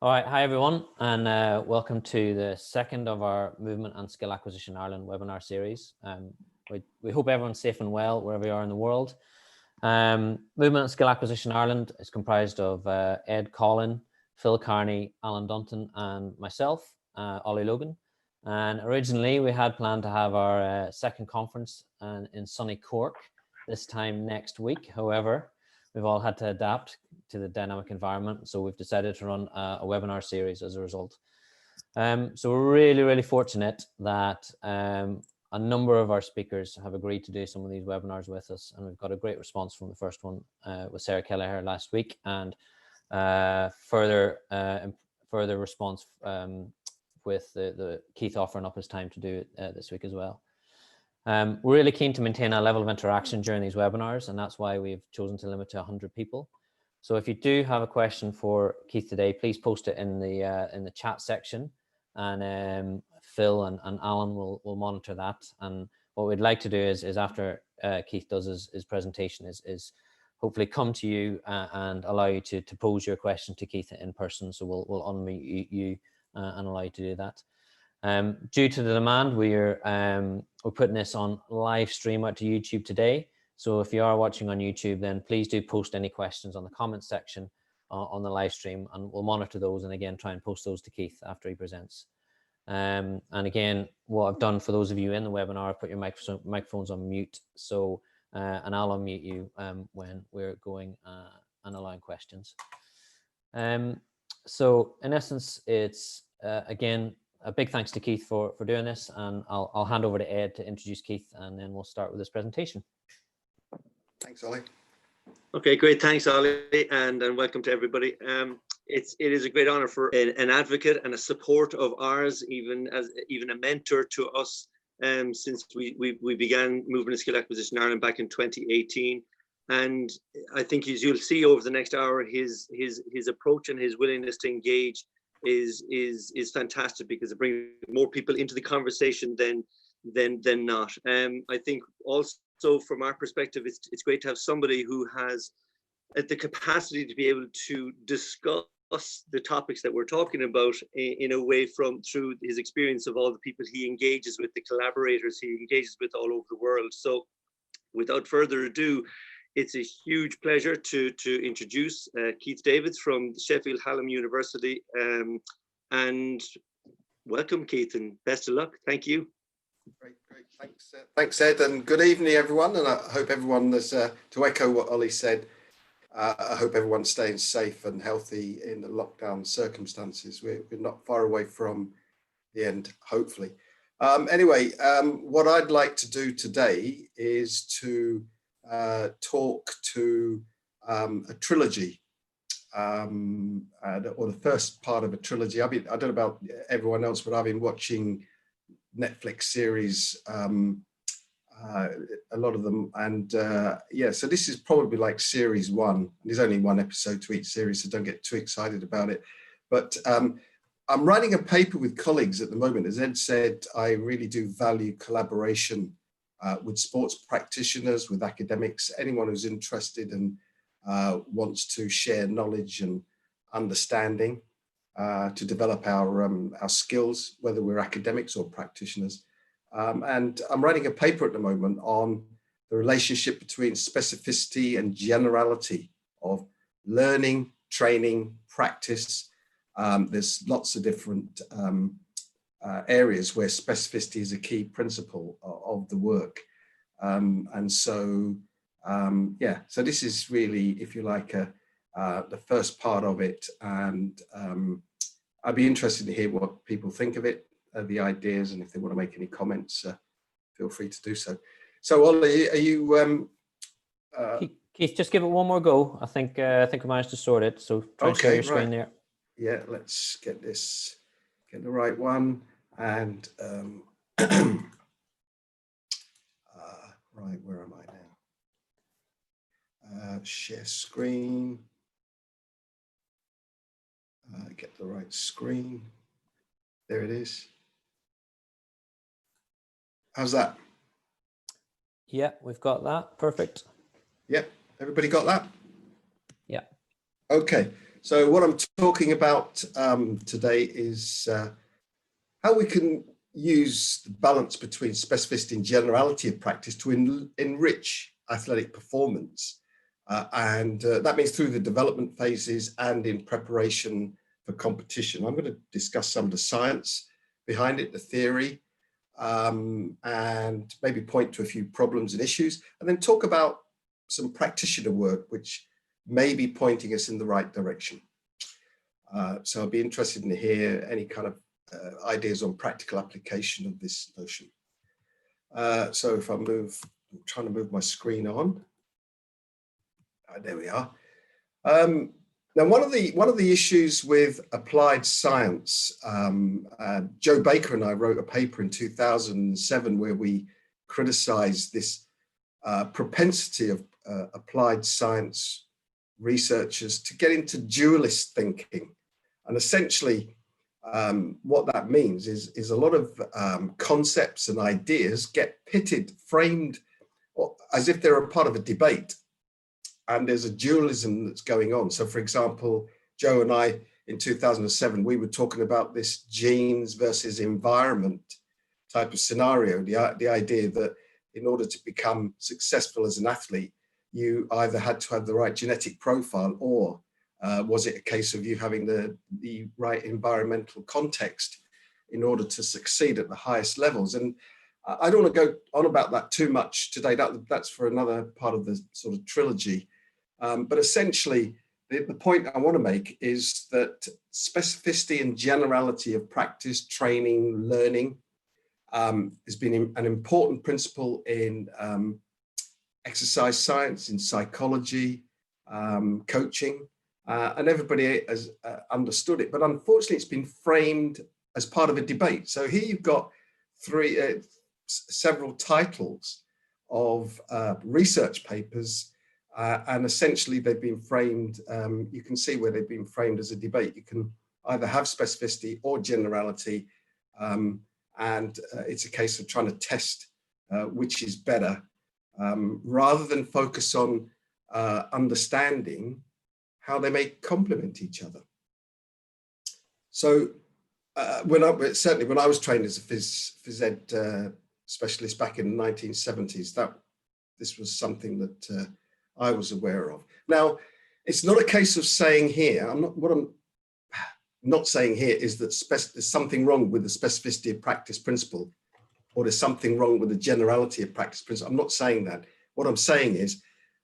All right, hi everyone, and welcome to the second of our Movement and Skill Acquisition Ireland webinar series. We hope everyone's safe and well wherever you are in the world. Movement and Skill Acquisition Ireland is comprised of Ed Collin, Phil Carney, Alan Dunton, and myself, Ollie Logan. And originally we had planned to have our second conference in sunny Cork this time next week. However, we've all had to adapt to the dynamic environment, so we've decided to run a webinar series as a result. So we're really fortunate that a number of our speakers have agreed to do some of these webinars with us, and we've got a great response from the first one with Sarah Kelleher last week, and further response with the Keith offering up his time to do it this week as well. We're really keen to maintain a level of interaction during these webinars, and that's why we've chosen to limit to 100 people. So if you do have a question for Keith today, please post it in the chat section, and Phil and Alan will monitor that. And what we'd like to do is after Keith does his presentation is hopefully come to you and allow you to pose your question to Keith in person. So we'll unmute you and allow you to do that. Due to the demand, we're putting this on live stream out to YouTube today. So if you are watching on YouTube, then please do post any questions on the comments section on the live stream, and we'll monitor those and again try and post those to Keith after he presents. And again, what I've done for those of you in the webinar, I've put your microphones on mute. So and I'll unmute you when we're going and allowing questions. So in essence, it's again, a big thanks to Keith for doing this, and I'll hand over to Ed to introduce Keith, and then we'll start with this presentation. Thanks, Ollie. Okay, great. Thanks, Ollie, and welcome to everybody. It is a great honor for an advocate and a support of ours, even a mentor to us, since we began Movement and Skill Acquisition Ireland back in 2018. And I think, as you'll see over the next hour, his approach and his willingness to engage is fantastic, because it brings more people into the conversation than not. I think also from our perspective, it's great to have somebody who has the capacity to be able to discuss the topics that we're talking about in a way through his experience of all the people he engages with, the collaborators he engages with all over the world. So without further ado, it's a huge pleasure to introduce Keith Davids from Sheffield Hallam University. And welcome, Keith, and best of luck. Thank you. Great. Thanks, Ed, and good evening, everyone. And I hope everyone is, to echo what Ollie said, I hope everyone's staying safe and healthy in the lockdown circumstances. We're not far away from the end, hopefully. Anyway, what I'd like to do today is to talk to a trilogy, or the first part of a trilogy. I don't know about everyone else, but I've been watching Netflix series, a lot of them, and yeah, so this is probably like series one. There's only one episode to each series, so don't get too excited about it. But I'm writing a paper with colleagues at the moment. As Ed said, I really do value collaboration with sports practitioners, with academics, anyone who's interested and wants to share knowledge and understanding to develop our skills, whether we're academics or practitioners. And I'm writing a paper at the moment on the relationship between specificity and generality of learning, training, practice. There's lots of different areas where specificity is a key principle of the work. And so, yeah, so this is really, if you like, the first part of it. And I'd be interested to hear what people think of it, the ideas, and if they want to make any comments, feel free to do so. So, Ollie, are you... Keith, just give it one more go. I think we managed to sort it. So try to share your screen there. Yeah, let's get the right one. And right, where am I now? Share screen. Get the right screen. There it is. How's that? Yeah, we've got that. Perfect. Yeah, everybody got that? Yeah. Okay. So what I'm talking about today is how we can use the balance between specificity and generality of practice to enrich athletic performance. That means through the development phases and in preparation for competition. I'm going to discuss some of the science behind it, the theory, and maybe point to a few problems and issues, and then talk about some practitioner work which may be pointing us in the right direction. So I'll be interested in hear any kind of ideas on practical application of this notion. So if I move, I'm trying to move my screen on. There we are. Now, one of the issues with applied science, Joe Baker and I wrote a paper in 2007 where we criticized this propensity of applied science researchers to get into dualist thinking. And essentially, what that means is a lot of concepts and ideas get pitted, framed as if they're a part of a debate. And there's a dualism that's going on. So for example, Joe and I in 2007, we were talking about this genes versus environment type of scenario, the idea that in order to become successful as an athlete, you either had to have the right genetic profile or was it a case of you having the right environmental context in order to succeed at the highest levels? And I don't want to go on about that too much today. That's for another part of the sort of trilogy. But essentially, the point I want to make is that specificity and generality of practice, training, learning has been an important principle in exercise science, in psychology, coaching, and everybody has understood it. But unfortunately, it's been framed as part of a debate. So here you've got several titles of research papers. And essentially, they've been framed, you can see where they've been framed as a debate. You can either have specificity or generality, and it's a case of trying to test which is better, rather than focus on understanding how they may complement each other. So certainly when I was trained as a phys ed specialist back in the 1970s, this was something that I was aware of. Now, it's not a case of saying here, what I'm not saying here is that there's something wrong with the specificity of practice principle, or there's something wrong with the generality of practice principle. I'm not saying that. What I'm saying is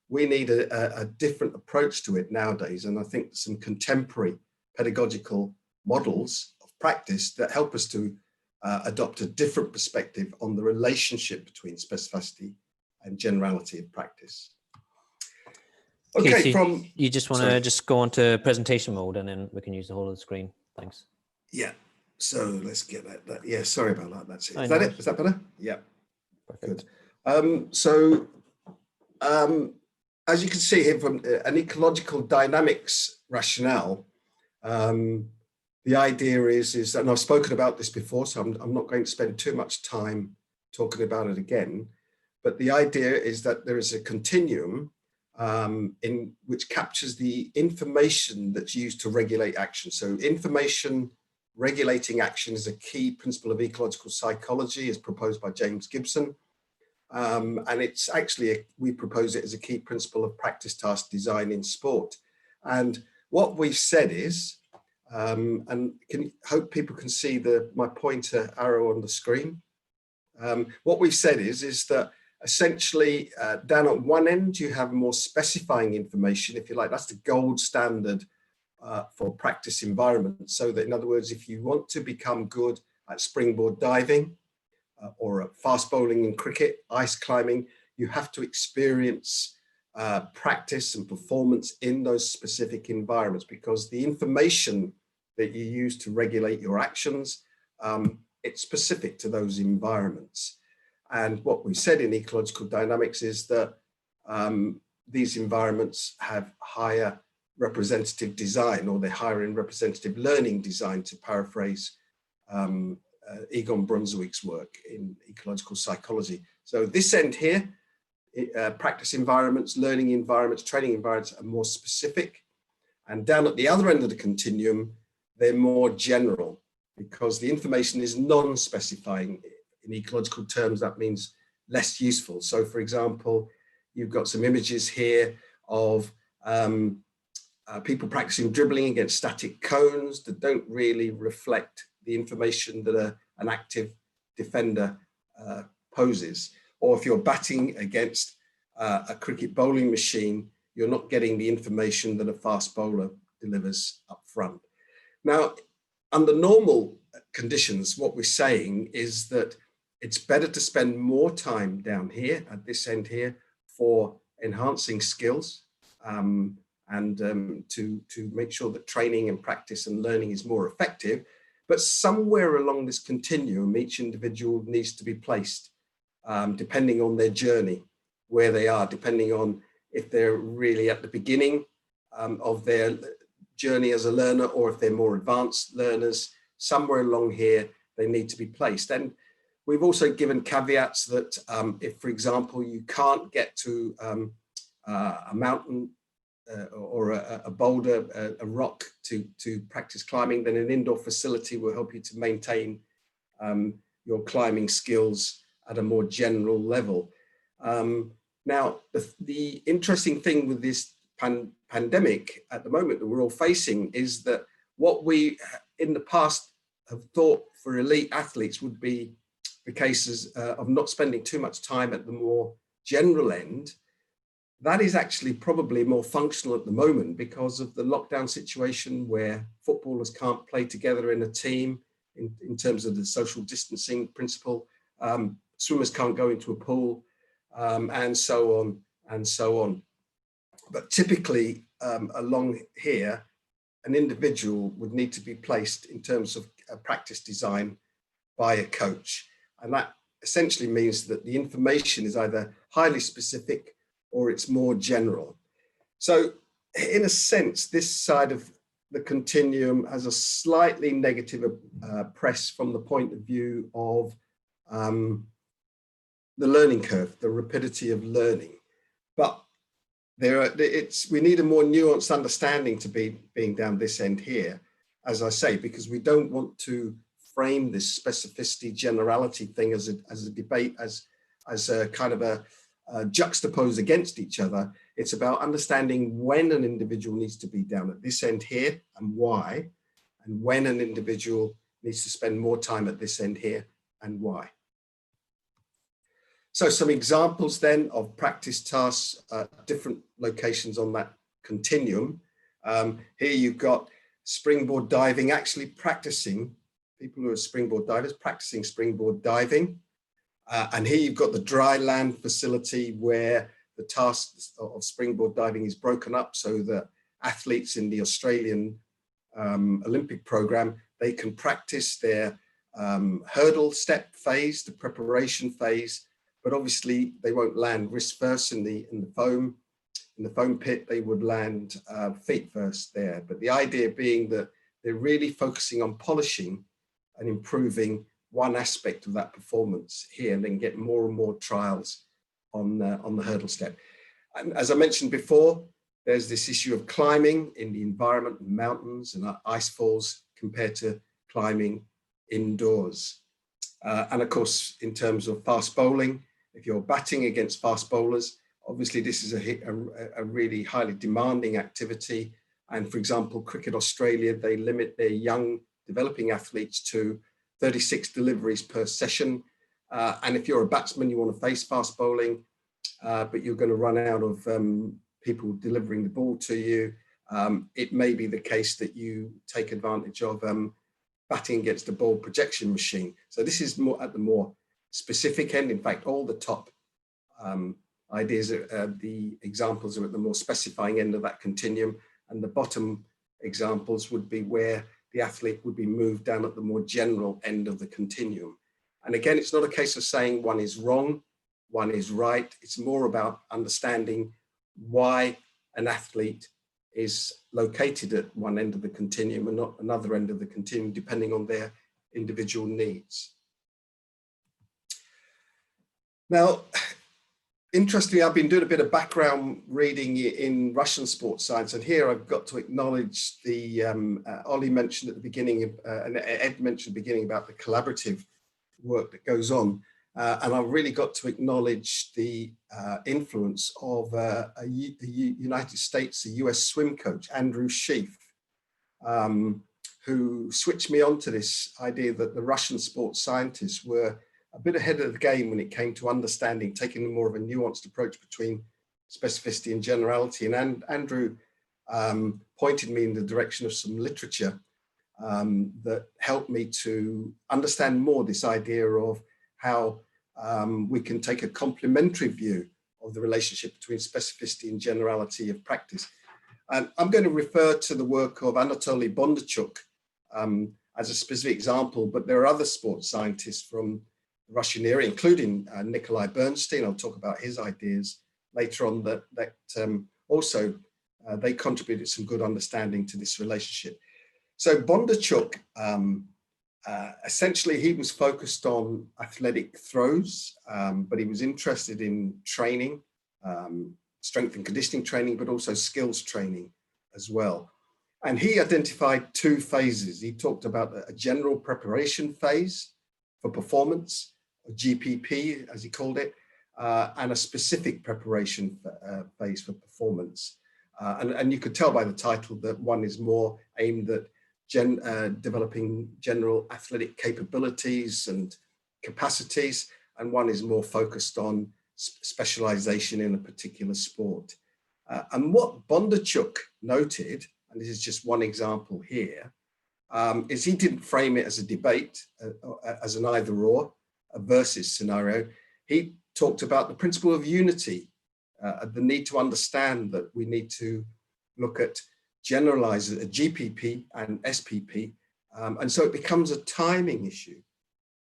we need a different approach to it nowadays. And I think some contemporary pedagogical models of practice that help us to adopt a different perspective on the relationship between specificity and generality of practice. Okay, so you just want to just go on to presentation mode and then we can use the whole of the screen. Thanks. Yeah, so let's get that. Yeah, sorry about that. That's it. Is that it? Is that better? Yeah. Perfect. Good. As you can see here from an ecological dynamics rationale, the idea is, and I've spoken about this before, so I'm not going to spend too much time talking about it again, but the idea is that there is a continuum in which captures the information that's used to regulate action. So information regulating action is a key principle of ecological psychology as proposed by James Gibson. And it's actually, we propose it as a key principle of practice task design in sport. And what we've said is, and hope people can see my pointer arrow on the screen. What we've said is that essentially, down at one end, you have more specifying information, if you like. That's the gold standard for practice environment. So that, in other words, if you want to become good at springboard diving or at fast bowling in cricket, ice climbing, you have to experience practice and performance in those specific environments, because the information that you use to regulate your actions, it's specific to those environments. And what we said in ecological dynamics is that these environments have higher representative design, or they're higher in representative learning design, to paraphrase Egon Brunswick's work in ecological psychology. So this end here, practice environments, learning environments, training environments are more specific. And down at the other end of the continuum, they're more general because the information is non-specifying. In ecological terms, that means less useful. So for example, you've got some images here of people practicing dribbling against static cones that don't really reflect the information that an active defender poses. Or if you're batting against a cricket bowling machine, you're not getting the information that a fast bowler delivers up front. Now, under normal conditions, what we're saying is that it's better to spend more time down here at this end here for enhancing skills and to make sure that training and practice and learning is more effective. But somewhere along this continuum, each individual needs to be placed depending on their journey, where they are, depending on if they're really at the beginning of their journey as a learner, or if they're more advanced learners. Somewhere along here, they need to be placed. And we've also given caveats that if, for example, you can't get to a mountain or a boulder, a rock to practice climbing, then an indoor facility will help you to maintain your climbing skills at a more general level. Now, the interesting thing with this pandemic at the moment that we're all facing is that what we in the past have thought for elite athletes would be the cases of not spending too much time at the more general end. That is actually probably more functional at the moment because of the lockdown situation where footballers can't play together in a team in terms of the social distancing principle. Swimmers can't go into a pool, and so on and so on. But typically along here, an individual would need to be placed in terms of a practice design by a coach. And that essentially means that the information is either highly specific or it's more general. So in a sense, this side of the continuum has a slightly negative press from the point of view of the learning curve, the rapidity of learning. But we need a more nuanced understanding to be being down this end here, as I say, because we don't want to frame this specificity generality thing as a debate, as a kind of a juxtaposed against each other. It's about understanding when an individual needs to be down at this end here and why, and when an individual needs to spend more time at this end here and why. So some examples then of practice tasks at different locations on that continuum. Here you've got springboard diving, actually practicing, people who are springboard divers practicing springboard diving. And here you've got the dry land facility where the task of springboard diving is broken up so that athletes in the Australian Olympic program, they can practice their hurdle step phase, the preparation phase, but obviously they won't land wrist first in the foam pit. They would land feet first there. But the idea being that they're really focusing on polishing and improving one aspect of that performance here, and then get more and more trials on the hurdle step. And as I mentioned before, there's this issue of climbing in the environment, mountains and ice falls compared to climbing indoors. And of course, in terms of fast bowling, if you're batting against fast bowlers, obviously this is a really highly demanding activity. And for example, Cricket Australia, they limit their young developing athletes to 36 deliveries per session. And if you're a batsman, you want to face fast bowling, but you're going to run out of people delivering the ball to you. It may be the case that you take advantage of batting against a ball projection machine. So this is more at the more specific end. In fact, all the top ideas, the examples are at the more specifying end of that continuum, and the bottom examples would be where the athlete would be moved down at the more general end of the continuum. And again, it's not a case of saying one is wrong, one is right. It's more about understanding why an athlete is located at one end of the continuum and not another end of the continuum, depending on their individual needs. Now, Interestingly, I've been doing a bit of background reading in Russian sports science, and here I've got to acknowledge the Ollie mentioned at the beginning, and Ed mentioned at the beginning about the collaborative work that goes on, and I've really got to acknowledge the influence of a United States, a US swim coach, Andrew Sheaf, who switched me on to this idea that the Russian sports scientists were a bit ahead of the game when it came to understanding, taking more of a nuanced approach between specificity and generality. And Andrew pointed me in the direction of some literature that helped me to understand more this idea of how we can take a complementary view of the relationship between specificity and generality of practice. And I'm going to refer to the work of Anatoly Bondarchuk as a specific example, but there are other sports scientists from the Russian era, including Nikolai Bernstein. I'll talk about his ideas later on, that also they contributed some good understanding to this relationship. So Bondarchuk, essentially he was focused on athletic throws, but he was interested in training, strength and conditioning training, but also skills training as well. And he identified two phases. He talked about a general preparation phase for performance, or GPP as he called it, and a specific preparation phase for performance. And you could tell by the title that one is more aimed at developing general athletic capabilities and capacities, and one is more focused on specialization in a particular sport. And what Bondarchuk noted, and this is just one example here, is he didn't frame it as a debate, as an either or, a versus scenario. He talked about the principle of unity, the need to understand that we need to look at generalize a GPP and SPP. And so it becomes a timing issue.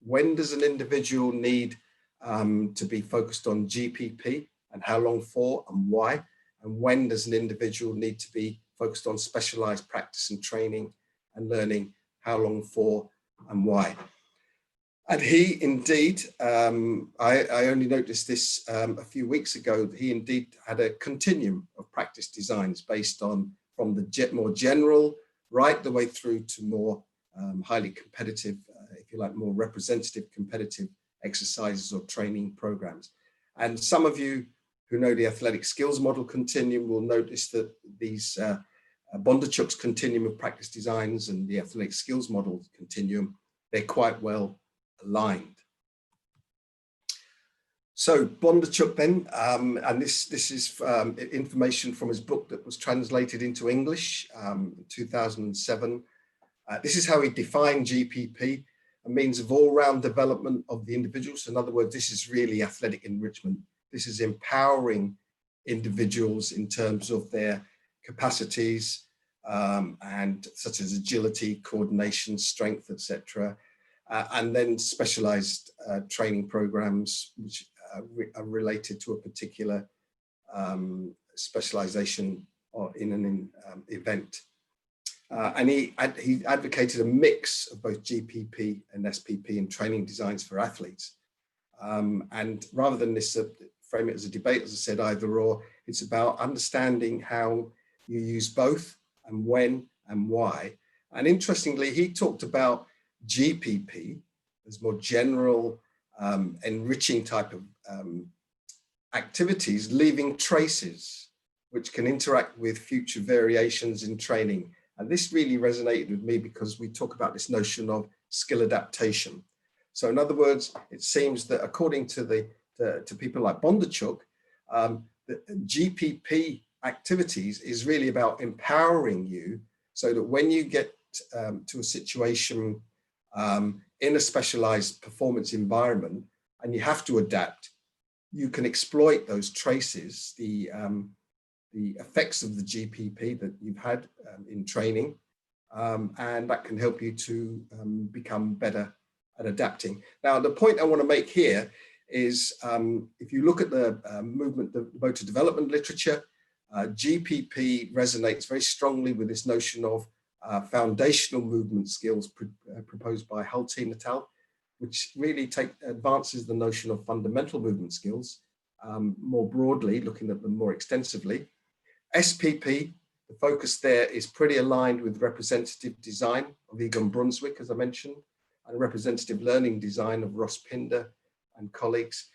When does an individual need to be focused on GPP, and how long for and why? And when does an individual need to be focused on specialized practice and training and learning, how long for and why? And he indeed, I only noticed this a few weeks ago, he indeed had a continuum of practice designs based on from the more general right the way through to more highly competitive, if you like, more representative competitive exercises or training programs. And some of you who know the athletic skills model continuum will notice that these Bondarchuk's continuum of practice designs and the athletic skills model continuum, they're quite well aligned. So Bondarchuk then, and this is information from his book that was translated into English in 2007. This is how he defined GPP, a means of all-round development of the individual. So in other words, this is really athletic enrichment. This is empowering individuals in terms of their capacities, and such as agility, coordination, strength, etc. And then specialized training programs, which are related to a particular specialization or in an event. And he advocated a mix of both GPP and SPP in training designs for athletes. And rather than this frame it as a debate, as I said, either or, it's about understanding how you use both and when and why. And interestingly, he talked about GPP as more general, enriching type of activities, leaving traces which can interact with future variations in training. And this really resonated with me because we talk about this notion of skill adaptation. So in other words, it seems that according to to people like Bondarchuk, the GPP activities is really about empowering you so that when you get to a situation in a specialized performance environment and you have to adapt, you can exploit those traces, the effects of the GPP that you've had in training, and that can help you to become better at adapting. Now, the point I want to make here is if you look at the the motor development literature, GPP resonates very strongly with this notion of foundational movement skills proposed by Hultin et al., which really advances the notion of fundamental movement skills more broadly, looking at them more extensively. SPP, the focus there is pretty aligned with representative design of Egon Brunswick, as I mentioned, and representative learning design of Ross Pinder and colleagues,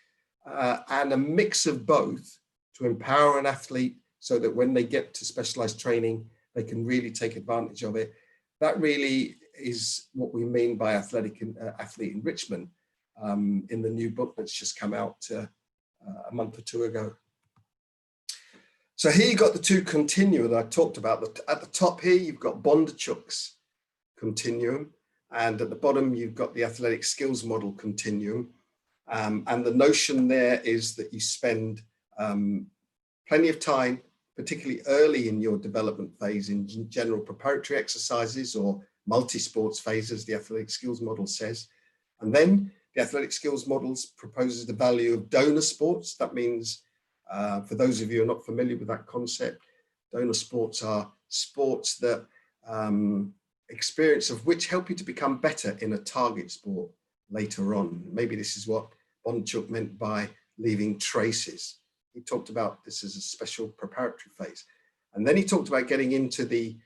and a mix of both to empower an athlete so that when they get to specialized training, they can really take advantage of it. That really is what we mean by athlete enrichment in the new book that's just come out a month or two ago. So here you've got the two continua that I talked about. At the top here, you've got Bondarchuk's continuum, and at the bottom, you've got the athletic skills model continuum. And the notion there is that you spend plenty of time, particularly early in your development phase, in general preparatory exercises or multi-sports phases, the athletic skills model says. And then the athletic skills models proposes the value of donor sports. That means, for those of you who are not familiar with that concept, donor sports are sports that experience of which help you to become better in a target sport later on. Maybe this is what Bondarchuk meant by leaving traces. He talked about this as a special preparatory phase. And then he talked about getting into the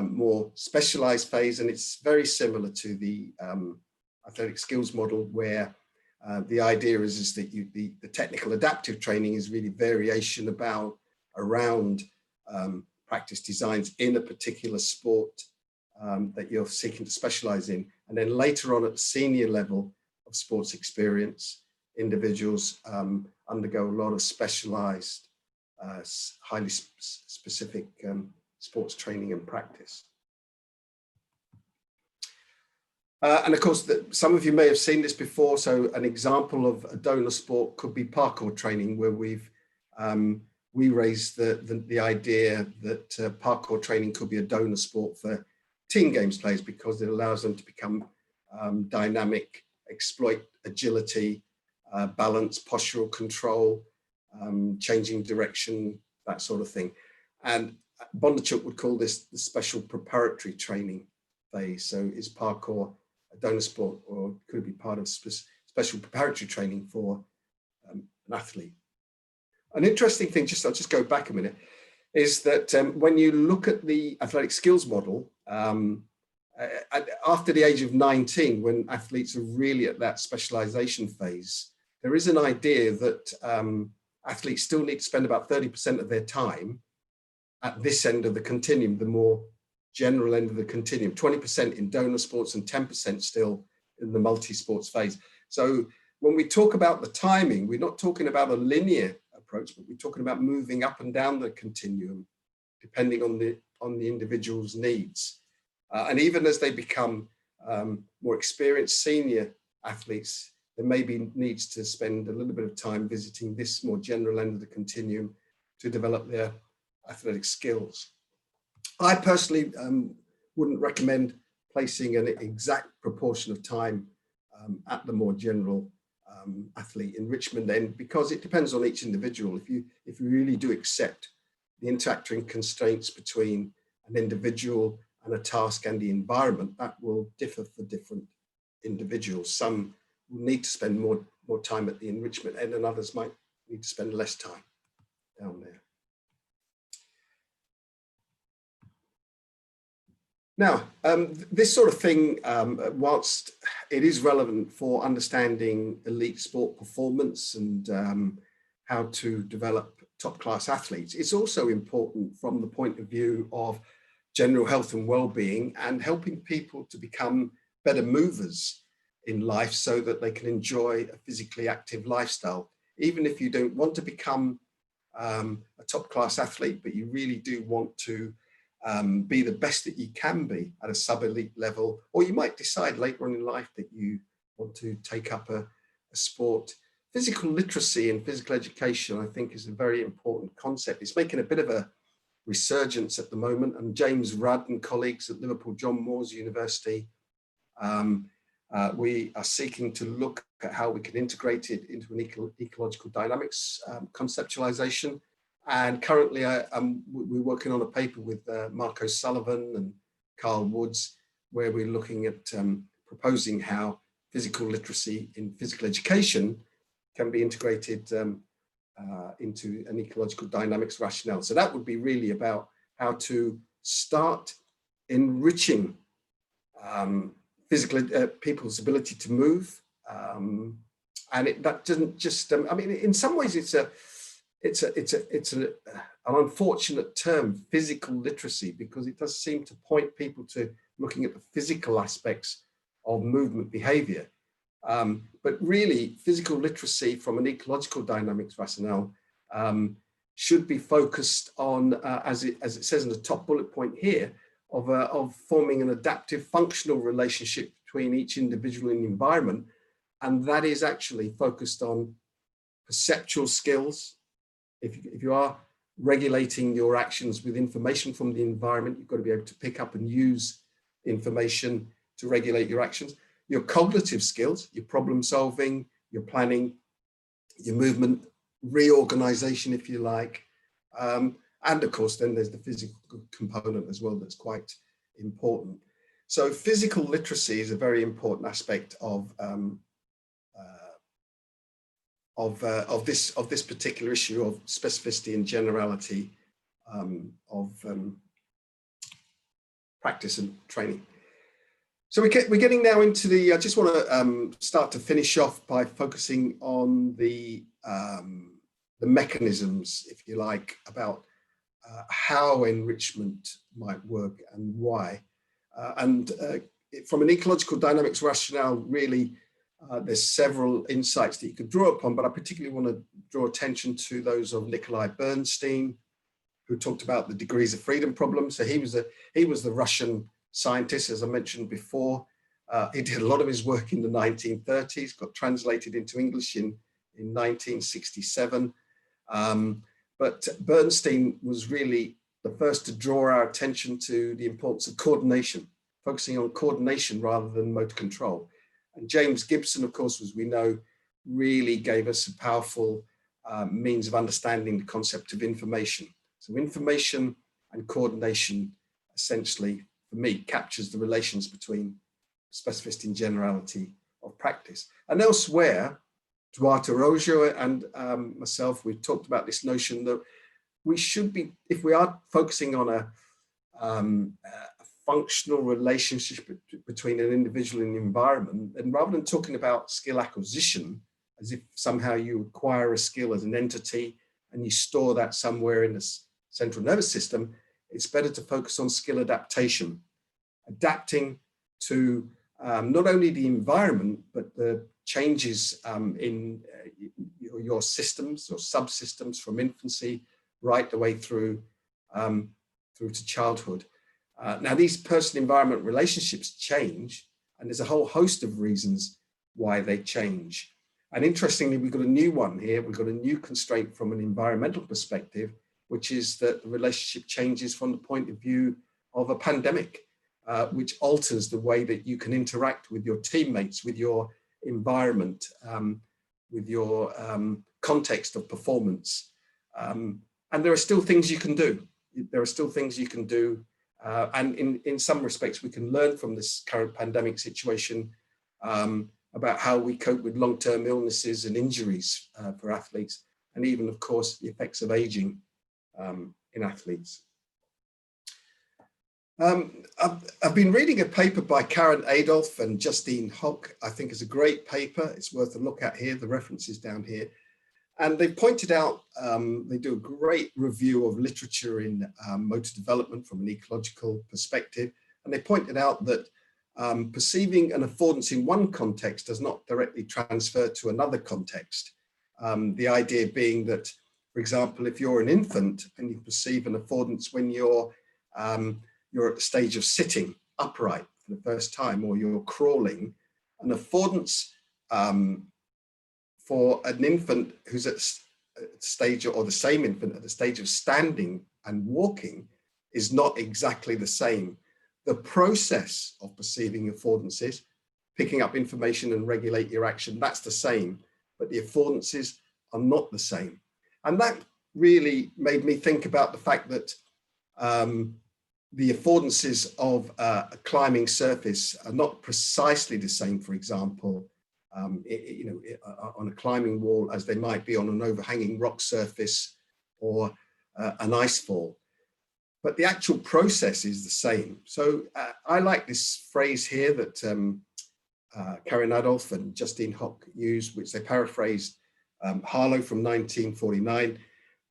more specialized phase, and it's very similar to the athletic skills model, where the idea is that the technical adaptive training is really variation around practice designs in a particular sport that you're seeking to specialize in. And then later on at the senior level of sports experience, individuals undergo a lot of specialized, highly specific sports training and practice. And of course, some of you may have seen this before. So an example of a donor sport could be parkour training, where we raised the idea that parkour training could be a donor sport for team games players, because it allows them to become dynamic, exploit agility, balance, postural control, changing direction, that sort of thing. And Bondarchuk would call this the special preparatory training phase. So is parkour a donor sport, or could it be part of special preparatory training for an athlete? An interesting thing, I'll just go back a minute, is that when you look at the athletic skills model, after the age of 19, when athletes are really at that specialization phase, there is an idea that athletes still need to spend about 30% of their time at this end of the continuum, the more general end of the continuum, 20% in donor sports and 10% still in the multi-sports phase. So when we talk about the timing, we're not talking about a linear approach, but we're talking about moving up and down the continuum, depending on the individual's needs. And even as they become more experienced senior athletes, there may be needs to spend a little bit of time visiting this more general end of the continuum to develop their athletic skills. I personally wouldn't recommend placing an exact proportion of time at the more general athlete enrichment end, because it depends on each individual. If you really do accept the interacting constraints between an individual and a task and the environment, that will differ for different individuals. Some will need to spend more time at the enrichment end, and others might need to spend less time down there. Now, this sort of thing, whilst it is relevant for understanding elite sport performance and how to develop top-class athletes, it's also important from the point of view of general health and well-being, and helping people to become better movers in life so that they can enjoy a physically active lifestyle. Even if you don't want to become a top-class athlete, but you really do want to be the best that you can be at a sub-elite level, or you might decide later on in life that you want to take up a sport. Physical literacy and physical education, I think, is a very important concept. It's making a bit of a resurgence at the moment, and James Rudd and colleagues at Liverpool John Moores University, we are seeking to look at how we can integrate it into an ecological dynamics conceptualization. And currently we're working on a paper with Marco Sullivan and Carl Woods, where we're looking at proposing how physical literacy in physical education can be integrated into an ecological dynamics rationale. So that would be really about how to start enriching people's ability to move, and that doesn't just. I mean, in some ways, it's an unfortunate term, physical literacy, because it does seem to point people to looking at the physical aspects of movement behavior. But really, physical literacy from an ecological dynamics rationale should be focused on, as it says in the top bullet point here, of forming an adaptive functional relationship between each individual and the environment. And that is actually focused on perceptual skills. If you are regulating your actions with information from the environment, you've got to be able to pick up and use information to regulate your actions. Your cognitive skills, your problem solving, your planning, your movement, reorganization, if you like. And of course, then there's the physical component as well that's quite important. So physical literacy is a very important aspect of this particular issue of specificity and generality of practice and training. So we're getting now into the. I just want to start to finish off by focusing on the mechanisms, if you like, about how enrichment might work and why. From an ecological dynamics rationale, really, there's several insights that you could draw upon, but I particularly want to draw attention to those of Nikolai Bernstein, who talked about the degrees of freedom problem. So he was the Russian scientist, as I mentioned before. He did a lot of his work in the 1930s, got translated into English in 1967. But Bernstein was really the first to draw our attention to the importance of coordination, focusing on coordination rather than motor control. And James Gibson, of course, as we know, really gave us a powerful means of understanding the concept of information. So information and coordination, essentially, for me, captures the relations between specificity and generality of practice. And elsewhere, Duarte Rojo and myself, we've talked about this notion that we should be, if we are focusing on a functional relationship between an individual and the environment, and rather than talking about skill acquisition, as if somehow you acquire a skill as an entity and you store that somewhere in the central nervous system, it's better to focus on skill adaptation, adapting to not only the environment, but the changes in your systems or subsystems from infancy right the way through to childhood. Now, these person-environment relationships change, and there's a whole host of reasons why they change. And interestingly, we've got a new one here. We've got a new constraint from an environmental perspective, which is that the relationship changes from the point of view of a pandemic, which alters the way that you can interact with your teammates, with your environment, with your context of performance. And there are still things you can do. There are still things you can do. And in some respects, we can learn from this current pandemic situation about how we cope with long-term illnesses and injuries for athletes, and even, of course, the effects of aging in athletes. I've been reading a paper by Karen Adolph and Justine Hock. I think it's a great paper. It's worth a look at here. The reference is down here. And they pointed out, they do a great review of literature in motor development from an ecological perspective. And they pointed out that perceiving an affordance in one context does not directly transfer to another context. The idea being that, for example, if you're an infant and you perceive an affordance when you're at the stage of sitting upright for the first time, or you're crawling, an affordance for an infant who's at stage, or the same infant at the stage of standing and walking, is not exactly the same. The process of perceiving affordances, picking up information and regulate your action, that's the same, but the affordances are not the same. And that really made me think about the fact that the affordances of a climbing surface are not precisely the same, for example, on a climbing wall as they might be on an overhanging rock surface or an ice fall. But the actual process is the same. So I like this phrase here that Karen Adolph and Justine Hock used, which they paraphrased Harlow from 1949.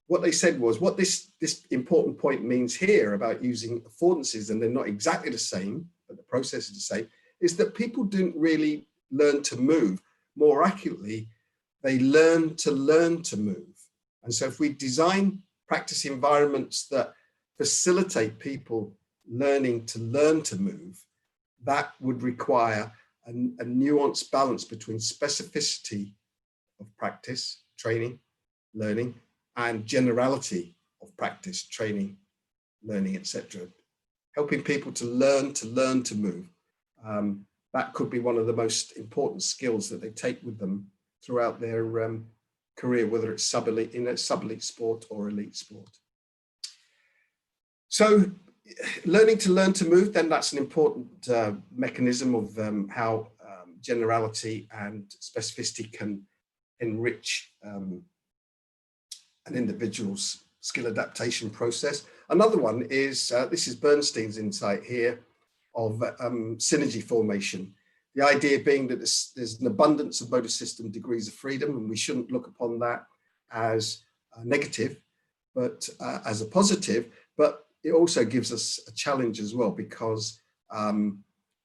What they said was, what this important point means here about using affordances, and they're not exactly the same, but the process is the same, is that people didn't really learn to move. More accurately, they learn to move. And so if we design practice environments that facilitate people learning to move, that would require a nuanced balance between specificity of practice, training, learning, and generality of practice, training, learning, etc. Helping people to learn to move. That could be one of the most important skills that they take with them throughout their career, whether it's in a sub-elite sport or elite sport. So learning to move, then that's an important mechanism of how generality and specificity can enrich an individual's skill adaptation process. Another one is, this is Bernstein's insight here, of synergy formation. The idea being that there's an abundance of motor system degrees of freedom, and we shouldn't look upon that as a negative, but as a positive. But it also gives us a challenge as well, because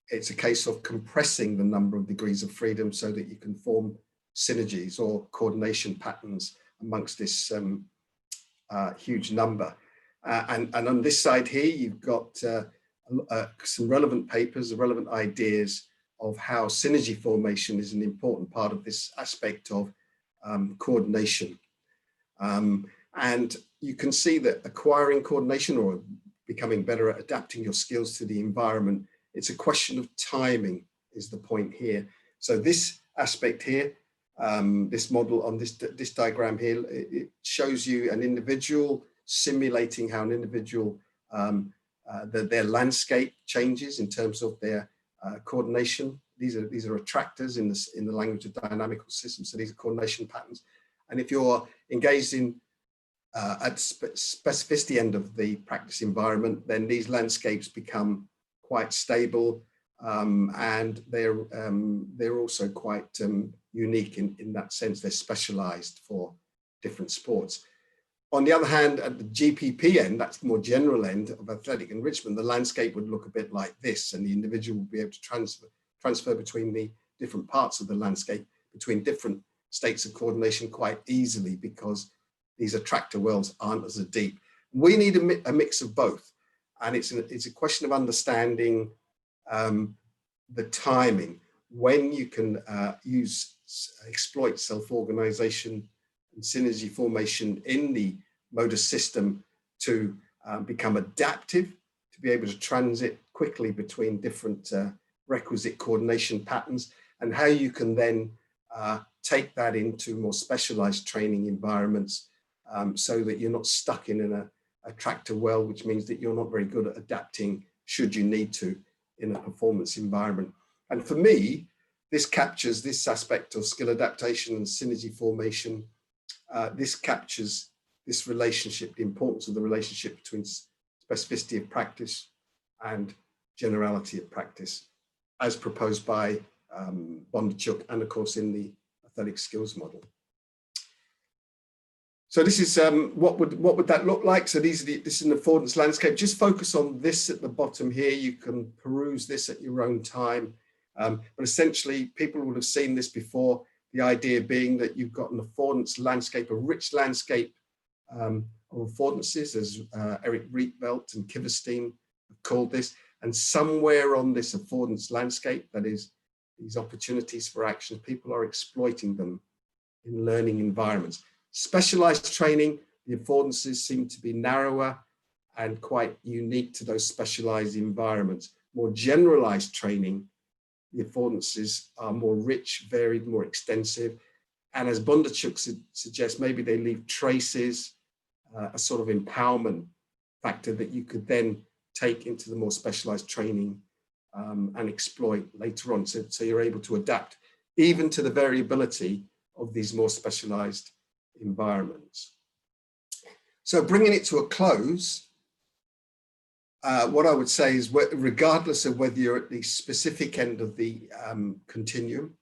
it's a case of compressing the number of degrees of freedom so that you can form synergies or coordination patterns amongst this huge number. And on this side here, you've got some relevant papers, relevant ideas of how synergy formation is an important part of this aspect of coordination. And you can see that acquiring coordination or becoming better at adapting your skills to the environment, it's a question of timing is the point here. So this aspect here, this model on this diagram here, it shows you an individual simulating how an individual, their landscape changes in terms of their coordination. These are attractors in the language of dynamical systems. So these are coordination patterns. And if you're engaged in at specificity end of the practice environment, then these landscapes become quite stable, and they're also quite unique in that sense. They're specialized for different sports. On the other hand, at the GPP end, that's the more general end of athletic enrichment, the landscape would look a bit like this, and the individual will be able to transfer between the different parts of the landscape, between different states of coordination quite easily, because these attractor wells aren't as deep. We need a mix of both. And it's a question of understanding the timing, when you can exploit self-organization and synergy formation in the motor system to become adaptive, to be able to transit quickly between different requisite coordination patterns, and how you can then take that into more specialized training environments, so that you're not stuck in an attractor well, which means that you're not very good at adapting should you need to in a performance environment. And for me, this captures this aspect of skill adaptation and synergy formation. This captures this relationship, the importance of the relationship between specificity of practice and generality of practice, as proposed by Bondarchuk and of course in the athletic skills model. So this is what would that look like? So this is an affordance landscape. Just focus on this at the bottom here. You can peruse this at your own time. But essentially, people would have seen this before. The idea being that you've got an affordance landscape, a rich landscape of affordances, as Eric Rietveld and Kiverstein have called this. And somewhere on this affordance landscape, that is these opportunities for action, people are exploiting them in learning environments. Specialized training, the affordances seem to be narrower and quite unique to those specialized environments. More generalized training, the affordances are more rich, varied, more extensive. And as Bondarchuk suggests, maybe they leave traces, a sort of empowerment factor that you could then take into the more specialized training and exploit later on. So you're able to adapt even to the variability of these more specialized environments. So bringing it to a close, what I would say is, regardless of whether you're at the specific end of the continuum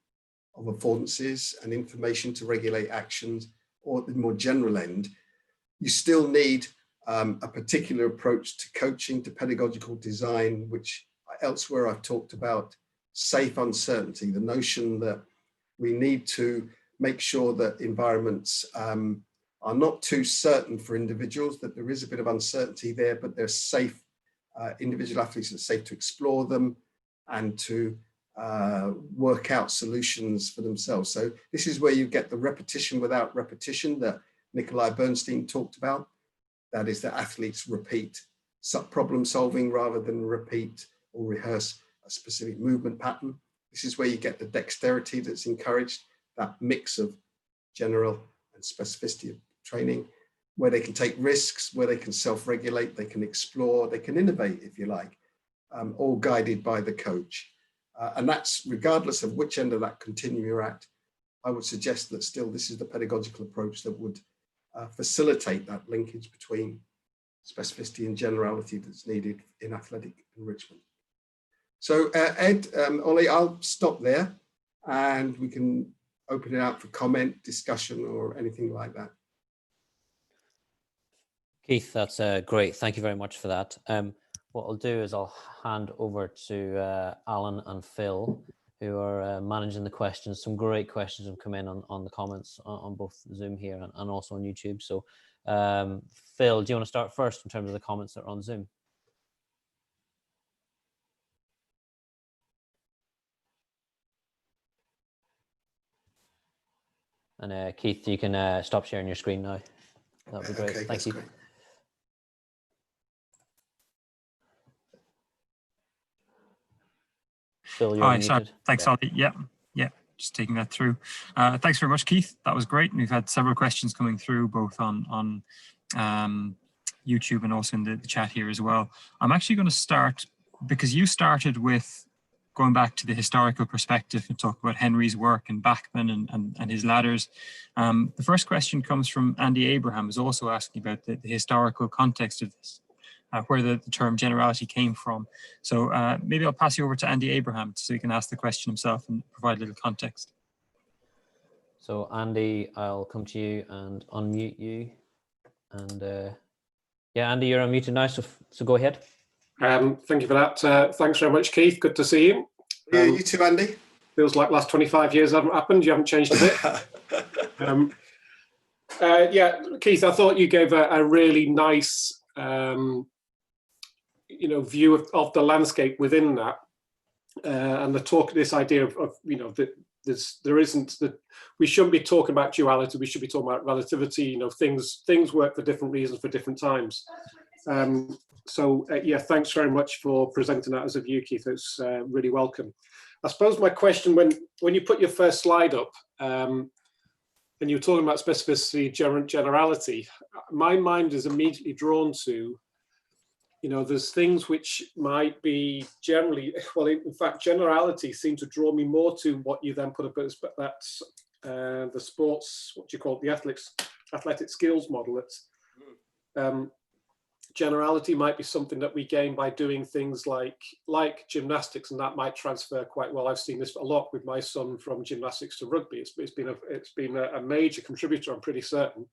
of affordances and information to regulate actions, or the more general end, you still need a particular approach to coaching, to pedagogical design, which elsewhere I've talked about safe uncertainty, the notion that we need to make sure that environments are not too certain for individuals, that there is a bit of uncertainty there, but they're safe. Individual athletes are safe to explore them and to work out solutions for themselves. So this is where you get the repetition without repetition that Nikolai Bernstein talked about. That is, that athletes repeat problem solving rather than repeat or rehearse a specific movement pattern. This is where you get the dexterity that's encouraged, that mix of general and specificity of training, where they can take risks, where they can self-regulate, they can explore, they can innovate, if you like, all guided by the coach. And that's regardless of which end of that continuum you're at. I would suggest that still this is the pedagogical approach that would facilitate that linkage between specificity and generality that's needed in athletic enrichment. So Ed, Ollie, I'll stop there and we can open it out for comment, discussion, or anything like that. Keith, that's great. Thank you very much for that. What I'll do is I'll hand over to Alan and Phil, who are managing the questions. Some great questions have come in on the comments on both Zoom here and also on YouTube. So Phil, do you want to start first in terms of the comments that are on Zoom? And Keith, you can stop sharing your screen now. That would be great. Okay, Thank you. great. Phil, you're Hi, unmuted. sorry. Thanks, Yeah. Ollie. Yeah, just taking that through. Thanks very much, Keith. That was great. And we've had several questions coming through, both on YouTube and also in the chat here as well. I'm actually going to start, because you started with going back to the historical perspective and talk about Henry's work and Bachman and his ladders. The first question comes from Andy Abraham, who's also asking about the historical context of this. Where the term generality came from. So maybe I'll pass you over to Andy Abraham so he can ask the question himself and provide a little context. So Andy, I'll come to you and unmute you. And yeah, Andy, you're unmuted now, so go ahead. Thank you for that. Thanks very much, Keith. Good to see you. Yeah, you too, Andy. Feels like last 25 years haven't happened. You haven't changed a bit. Yeah, Keith, I thought you gave a really nice view of the landscape within that, and the talk, this idea of that there isn't that we shouldn't be talking about duality. We should be talking about relativity. Things work for different reasons for different times. So yeah, thanks very much for presenting that as a view, Keith. It's really welcome. I suppose my question, when you put your first slide up, and you were talking about specificity, generality, my mind is immediately drawn to, there's things which might be generally, well, in fact, generality seems to draw me more to what you then put up as that's the sports, what do you call it, the athletic skills model. It's generality might be something that we gain by doing things like gymnastics, and that might transfer quite well. I've seen this a lot with my son from gymnastics to rugby. It's been a major contributor, I'm pretty certain,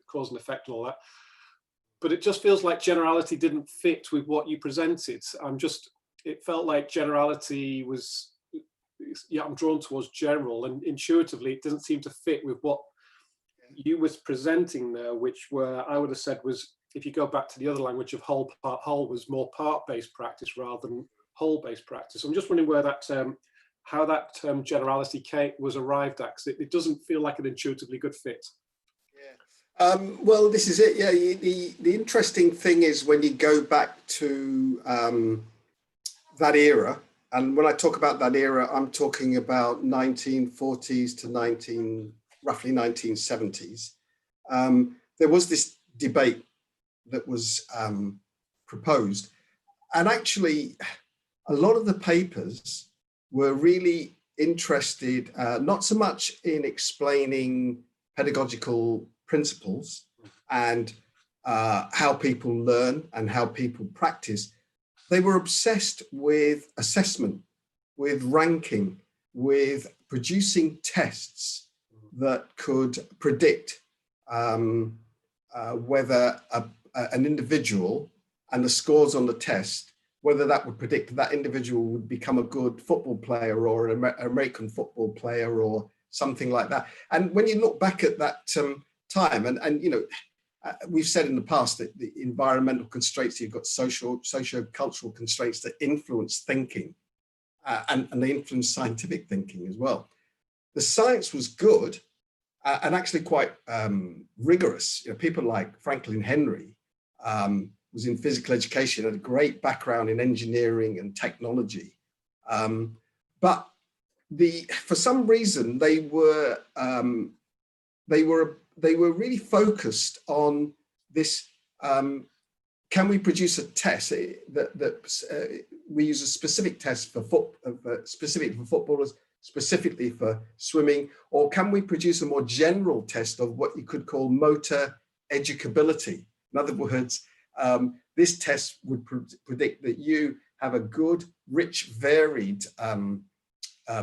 cause and effect and all that. But it just feels like generality didn't fit with what you presented. It felt like generality was, yeah, I'm drawn towards general, and intuitively it doesn't seem to fit with what you was presenting there, which I would have said was, if you go back to the other language of whole, part, whole, was more part-based practice rather than whole-based practice. I'm just wondering where that how that generality was arrived at, because it doesn't feel like an intuitively good fit. Well, this is it. Yeah, the interesting thing is when you go back to that era, and when I talk about that era, I'm talking about 1940s to roughly 1970s. There was this debate that was proposed, and actually, a lot of the papers were really interested not so much in explaining pedagogical principles and how people learn and how people practice. They were obsessed with assessment, with ranking, with producing tests that could predict whether an individual and the scores on the test, whether that would predict that individual would become a good football player or an American football player or something like that. And when you look back at that time, and you know, we've said in the past that the environmental constraints, you've got socio-cultural constraints that influence thinking, and they influence scientific thinking as well. The science was good and actually quite rigorous. You know, people like Franklin Henry was in physical education, had a great background in engineering and technology, but for some reason they were really focused on this. Can we produce a test that we use a specific test specific for footballers, specifically for swimming, or can we produce a more general test of what you could call motor educability? In other words, this test would predict that you have a good, rich, varied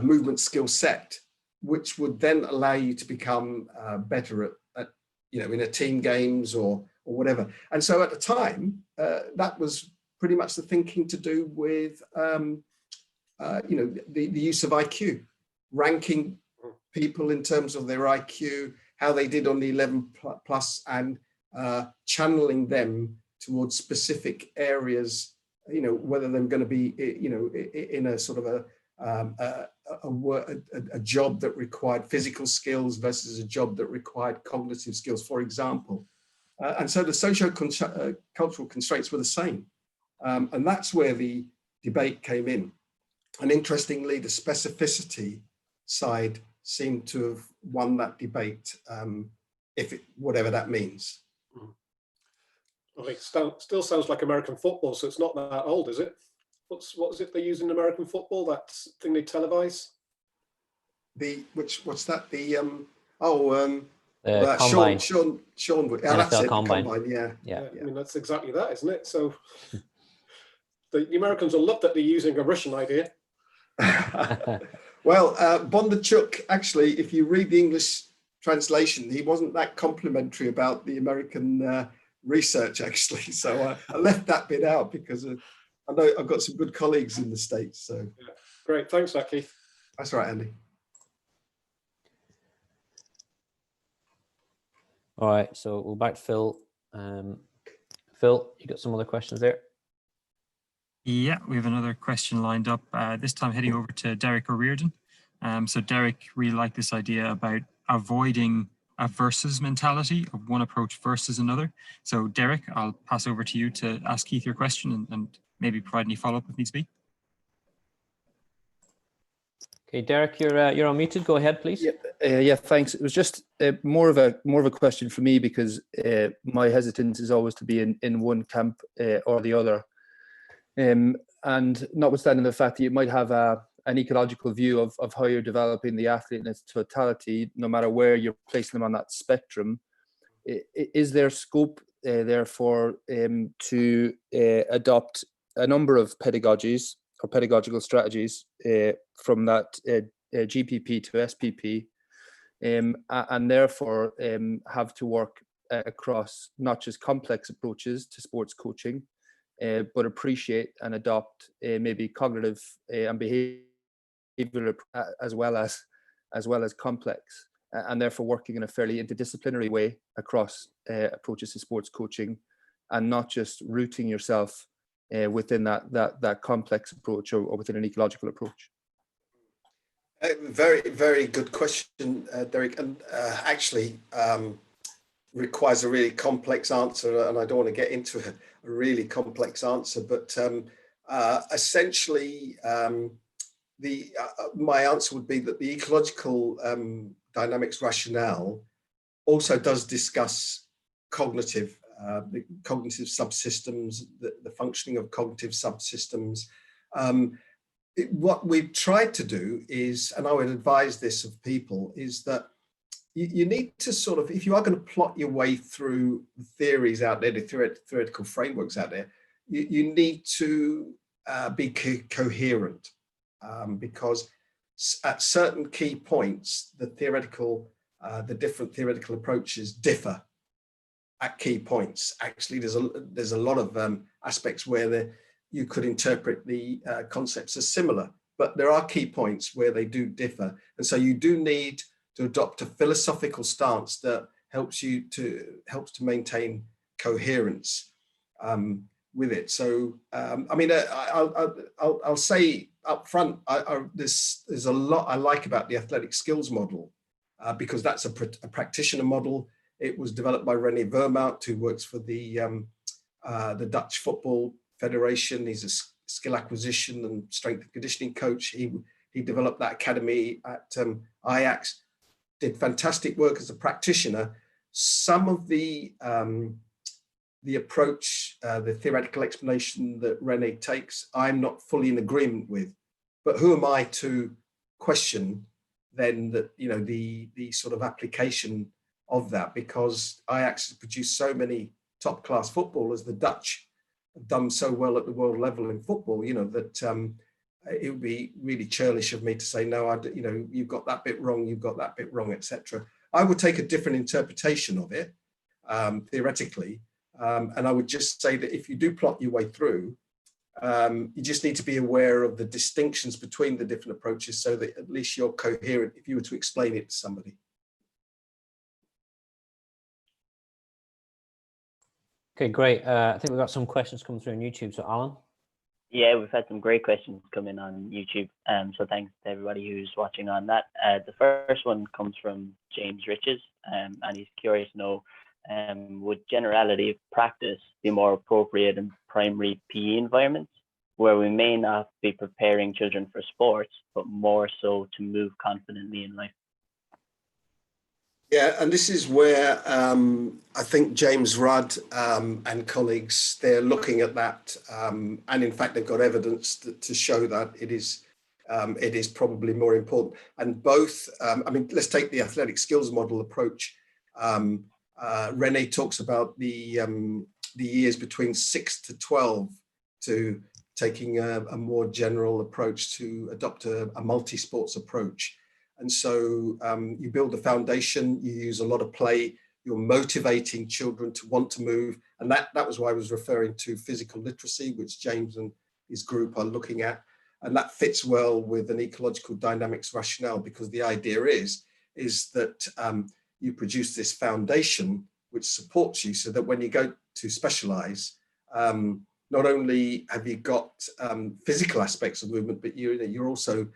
movement skill set, which would then allow you to become better at, you know, in a team games or whatever. And so at the time, that was pretty much the thinking to do with, you know, the use of IQ, ranking people in terms of their IQ, how they did on the 11 plus, and channeling them towards specific areas, you know, whether they're going to be, you know, in a sort of a job that required physical skills versus a job that required cognitive skills, for example. And so the socio-cultural constraints were the same. And that's where the debate came in. And interestingly, the specificity side seemed to have won that debate, whatever that means. Well, it still sounds like American football, so it's not that old, is it? What is it they use in American football? That thing they televise? What's that? Combine. Sean. NFL That's it. Combine. The Combine. Yeah. Yeah. I mean, that's exactly that, isn't it? So the Americans will love that they're using a Russian idea. Well, Bondarchuk, actually, if you read the English translation, he wasn't that complimentary about the American research, actually. So I left that bit out because I know I've got some good colleagues in the States. So yeah. Great, thanks, for that, Keith. That's right, Andy. All right, so we'll back to Phil. Phil, you got some other questions there? Yeah, we have another question lined up, this time heading over to Derek O'Riordan. So Derek really liked this idea about avoiding a versus mentality of one approach versus another. So Derek, I'll pass over to you to ask Keith your question and maybe provide any follow-up if needs be. Okay, Derek, you're unmuted. Go ahead, please. Yeah, thanks. It was just more of a question for me, because my hesitance is always to be in one camp or the other. And notwithstanding the fact that you might have an ecological view of how you're developing the athlete in its totality, no matter where you're placing them on that spectrum, is there scope therefore to adopt a number of pedagogies or pedagogical strategies from that GPP to SPP, and therefore have to work across not just complex approaches to sports coaching, but appreciate and adopt maybe cognitive and behavioral as well as complex, and therefore working in a fairly interdisciplinary way across approaches to sports coaching, and not just rooting yourself within that complex approach or within an ecological approach. Very, very good question, Derek, and actually requires a really complex answer, and I don't want to get into a really complex answer, but essentially my answer would be that the ecological dynamics rationale also does discuss cognitive, the cognitive subsystems, the functioning of cognitive subsystems. what we've tried to do is, and I would advise this of people, is that you need to sort of, if you are going to plot your way through theories out there, the theoretical frameworks out there, you need to be coherent, because at certain key points, the different theoretical approaches differ at key points. Actually, there's a lot of aspects where you could interpret the concepts as similar, but there are key points where they do differ. And so you do need to adopt a philosophical stance that helps to maintain coherence with it. So, I mean, I'll say up front, there's a lot I like about the athletic skills model, because that's a practitioner model. It was developed by René Vermaat, who works for the Dutch Football Federation. He's a skill acquisition and strength and conditioning coach. He developed that academy at Ajax, did fantastic work as a practitioner. Some of the approach, the theoretical explanation that René takes, I'm not fully in agreement with. But who am I to question then that, you know, the sort of application of that, because Ajax has produced so many top class footballers, the Dutch have done so well at the world level in football, you know, that it would be really churlish of me to say, no, you know, you've got that bit wrong, you've got that bit wrong, etc. I would take a different interpretation of it, theoretically, and I would just say that if you do plot your way through, you just need to be aware of the distinctions between the different approaches so that at least you're coherent if you were to explain it to somebody. Okay, great. I think we've got some questions coming through on YouTube. So, Alan? Yeah, we've had some great questions come in on YouTube. So thanks to everybody who's watching on that. The first one comes from James Riches, and he's curious to know, would generality of practice be more appropriate in primary PE environments, where we may not be preparing children for sports, but more so to move confidently in life? Yeah, and this is where I think James Rudd and colleagues, they're looking at that, and in fact they've got evidence to show that it is probably more important. And both, I mean, let's take the athletic skills model approach. René talks about the years between 6 to 12 to taking a more general approach to adopt a multi-sports approach. And so you build a foundation, you use a lot of play, you're motivating children to want to move. And that was why I was referring to physical literacy, which James and his group are looking at. And that fits well with an ecological dynamics rationale, because the idea is that you produce this foundation which supports you so that when you go to specialize, not only have you got physical aspects of movement, but you're also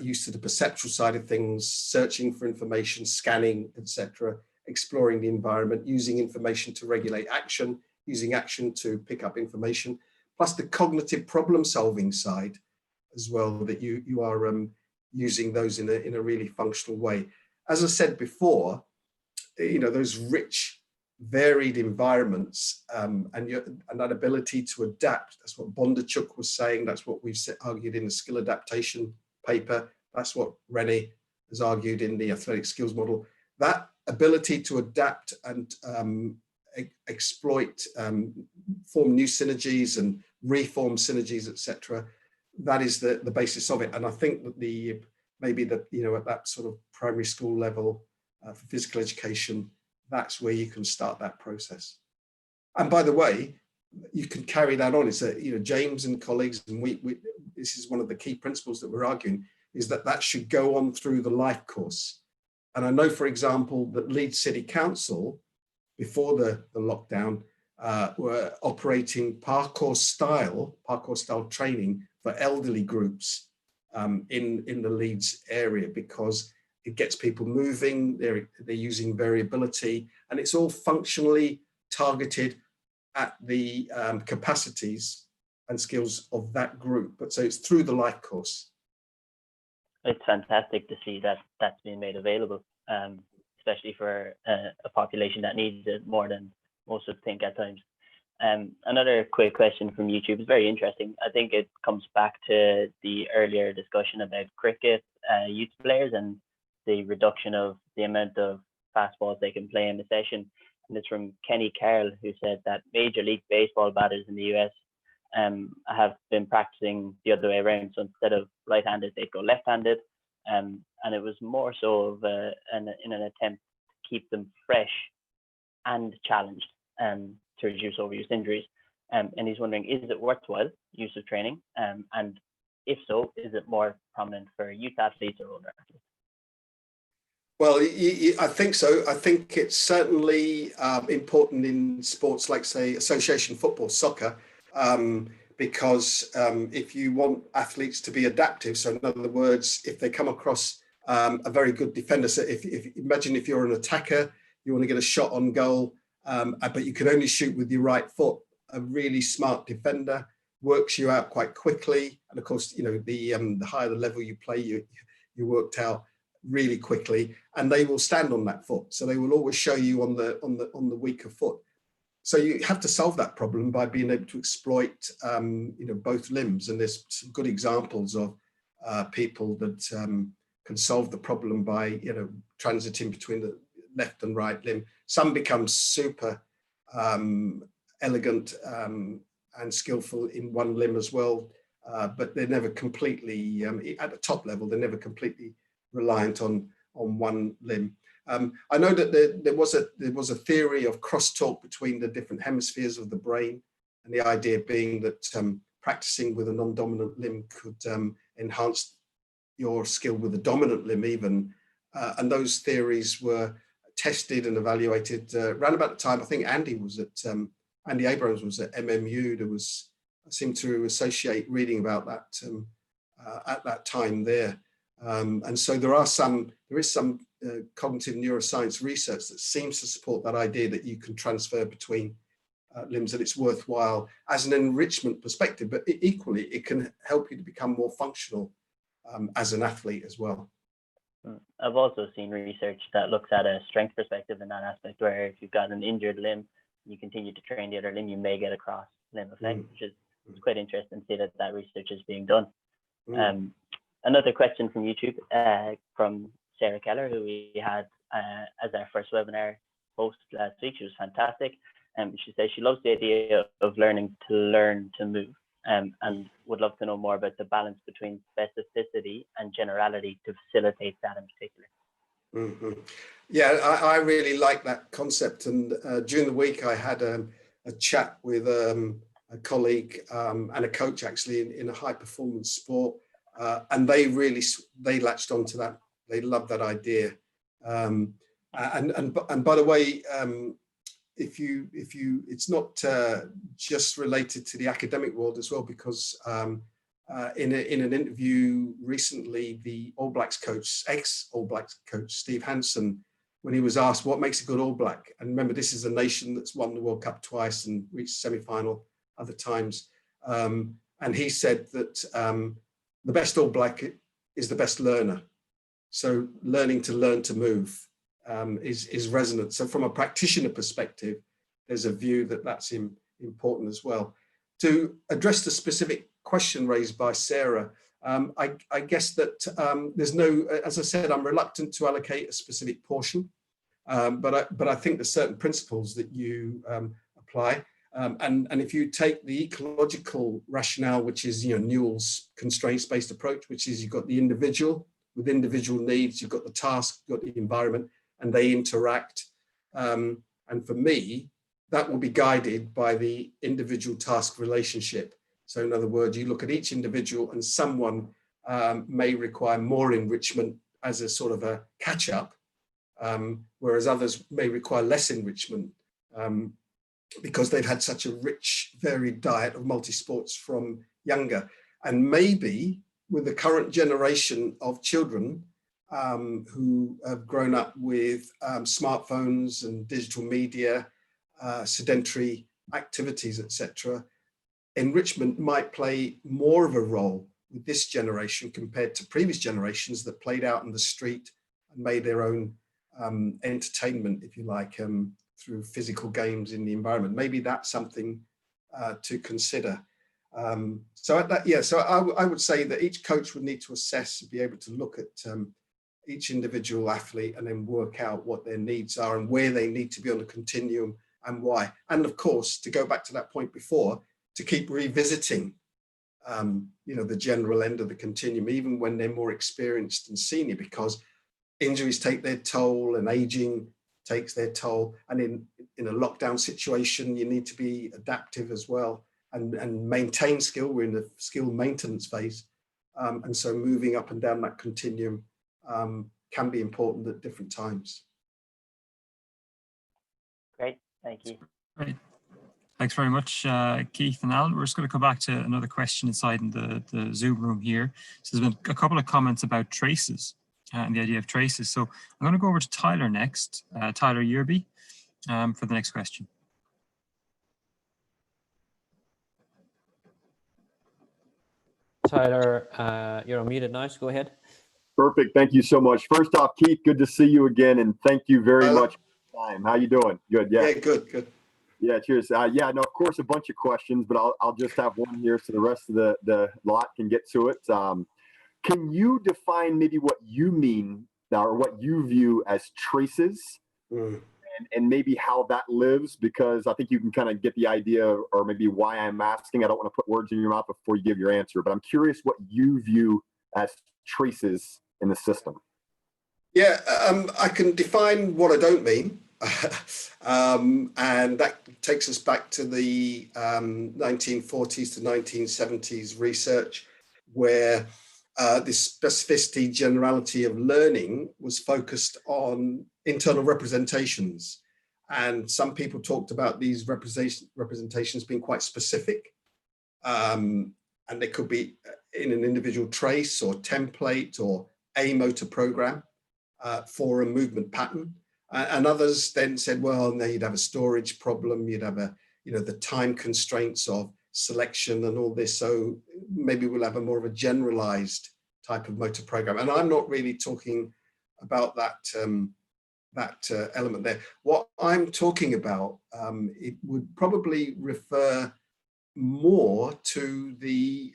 used to the perceptual side of things, searching for information, scanning, etc., exploring the environment, using information to regulate action, using action to pick up information, plus the cognitive problem-solving side as well, that you are using those in a really functional way. As I said before, you know, those rich, varied environments and that ability to adapt. That's what Bondarchuk was saying. That's what we've argued in the skill adaptation paper. That's what René has argued in the athletic skills model. That ability to adapt and exploit, form new synergies and reform synergies, etc. That is the basis of it. And I think that maybe you know, at that sort of primary school level for physical education, that's where you can start that process. And by the way, you can carry that on. It's you know, James and colleagues, and we this is one of the key principles that we're arguing, is that should go on through the life course. And I know, for example, that Leeds City Council, before the lockdown, were operating parkour style training for elderly groups in the Leeds area, because it gets people moving, they're using variability, and it's all functionally targeted at the capacities and skills of that group. But so it's through the life course. It's fantastic to see that that's being made available, especially for a population that needs it more than most would think at times. Another quick question from YouTube is very interesting. I think it comes back to the earlier discussion about cricket youth players and the reduction of the amount of fastballs they can play in a session. And it's from Kenny Carroll, who said that Major League Baseball batters in the US have been practicing the other way around. So instead of right-handed, they'd go left-handed. And it was more so of in an attempt to keep them fresh and challenged to reduce overuse injuries. And he's wondering, is it worthwhile use of training? And if so, is it more prominent for youth athletes or older athletes? Well, I think so. I think it's certainly important in sports like, say, association football, soccer, because if you want athletes to be adaptive, so in other words, if they come across a very good defender, so imagine if you're an attacker, you want to get a shot on goal, but you can only shoot with your right foot. A really smart defender works you out quite quickly, and of course, you know, the higher the level you play, you worked out really quickly, and they will stand on that foot. So they will always show you on the weaker foot. So you have to solve that problem by being able to exploit, you know, both limbs. And there's some good examples of people that can solve the problem by, you know, transiting between the left and right limb. Some become super elegant and skillful in one limb as well, but they're never completely at the top level. They're never completely reliant on one limb. I know that there was a theory of crosstalk between the different hemispheres of the brain, and the idea being that practicing with a non-dominant limb could enhance your skill with a dominant limb even, and those theories were tested and evaluated around about the time I think Andy Abrams was at MMU. I seem to associate reading about that at that time there. And so there is some cognitive neuroscience research that seems to support that idea that you can transfer between limbs, and it's worthwhile as an enrichment perspective, but equally it can help you to become more functional as an athlete as well. I've also seen research that looks at a strength perspective in that aspect, where if you've got an injured limb, you continue to train the other limb, you may get a cross limb effect, which is quite interesting to see that research is being done. Another question from YouTube from Sarah Keller, who we had as our first webinar host last week. She was fantastic. She says she loves the idea of learning to move, and would love to know more about the balance between specificity and generality to facilitate that in particular. Yeah, I really like that concept. And during the week, I had a chat with a colleague and a coach actually in a high performance sport. And they latched onto that. They love that idea. And by the way, it's not just related to the academic world as well, because in an interview recently, the All Blacks coach, ex-All Blacks coach Steve Hansen, when he was asked what makes a good All Black, and remember this is a nation that's won the World Cup twice and reached semi-final other times, and he said that the best All Black is the best learner. So learn to move is resonant. So from a practitioner perspective, there's a view that that's important as well. To address the specific question raised by Sarah, I guess that there's no, as I said, I'm reluctant to allocate a specific portion, but I think there's certain principles that you apply. And if you take the ecological rationale, which is Newell's constraints-based approach, which is you've got the individual with individual needs, you've got the task, you've got the environment, and they interact. And for me, that will be guided by the individual task relationship. So in other words, you look at each individual, and someone may require more enrichment as a sort of a catch-up, whereas others may require less enrichment because they've had such a rich, varied diet of multi-sports from younger. And maybe with the current generation of children who have grown up with smartphones and digital media, sedentary activities, etc., enrichment might play more of a role with this generation compared to previous generations that played out in the street and made their own entertainment, if you like, through physical games in the environment. Maybe that's something to consider. So I would say that each coach would need to assess and be able to look at each individual athlete and then work out what their needs are and where they need to be on the continuum and why. And of course, to go back to that point before, to keep revisiting, the general end of the continuum, even when they're more experienced and senior, because injuries take their toll and aging takes their toll. And in a lockdown situation, you need to be adaptive as well and maintain skill. We're in the skill maintenance phase. And so moving up and down that continuum can be important at different times. Great, thank you. Great. Thanks very much, Keith and Alan. We're just going to come back to another question inside in the Zoom room here. So there's been a couple of comments about traces and the idea of traces. So I'm going to go over to Tyler next, Tyler Yerby, for the next question. Tyler, you're unmuted now, so go ahead. Perfect. Thank you so much. First off, Keith, good to see you again, and thank you very much for your time. How you doing? Good. Yeah. Yeah, good. Yeah, cheers. No, of course, a bunch of questions, but I'll just have one here so the rest of the lot can get to it. Can you define maybe what you mean or what you view as traces, and maybe how that lives? Because I think you can kind of get the idea, or maybe why I'm asking. I don't want to put words in your mouth before you give your answer, but I'm curious what you view as traces in the system. Yeah, I can define what I don't mean. And that takes us back to the 1940s to 1970s research, where this specificity, generality of learning was focused on internal representations. And some people talked about these representations being quite specific. And they could be in an individual trace or template or a motor program for a movement pattern. And others then said, well, now you'd have a storage problem, you'd have the time constraints of selection and all this. So maybe we'll have a more of a generalized type of motor program. And I'm not really talking about that element there. What I'm talking about, it would probably refer more to the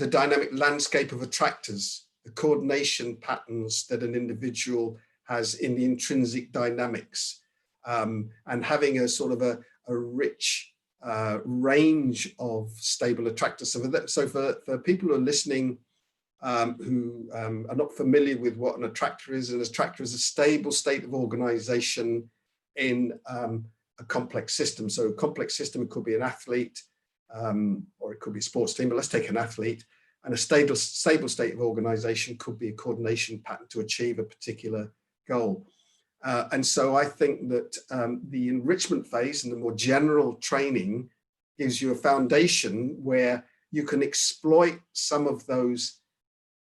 dynamic landscape of attractors, the coordination patterns that an individual has in the intrinsic dynamics, and having a sort of a rich range of stable attractors. So for people who are listening who are not familiar with what an attractor is, an attractor is a stable state of organization in a complex system. So a complex system, it could be an athlete or it could be a sports team, but let's take an athlete. And a stable state of organization could be a coordination pattern to achieve a particular goal. And so I think that the enrichment phase and the more general training gives you a foundation where you can exploit some of those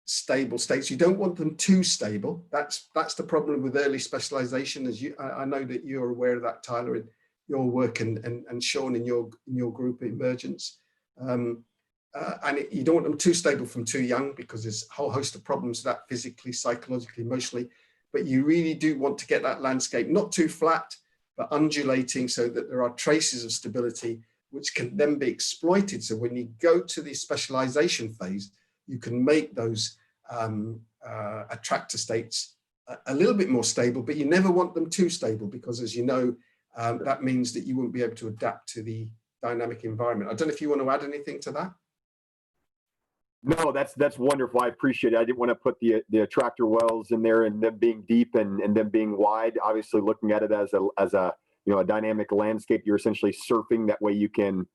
stable states. You don't want them too stable. That's the problem with early specialization, as I know that you're aware of that, Tyler, in your work and Sean in your group Emergence. And you don't want them too stable from too young, because there's a whole host of problems with that physically, psychologically, emotionally. But you really do want to get that landscape not too flat, but undulating, so that there are traces of stability which can then be exploited. So when you go to the specialization phase, you can make those attractor states a little bit more stable, but you never want them too stable, because as you know, that means that you won't be able to adapt to the dynamic environment. I don't know if you want to add anything to that. No, that's wonderful. I appreciate it. I didn't want to put the attractor wells in there and them being deep and them being wide. Obviously, looking at it as a dynamic landscape, you're essentially surfing. That way, you can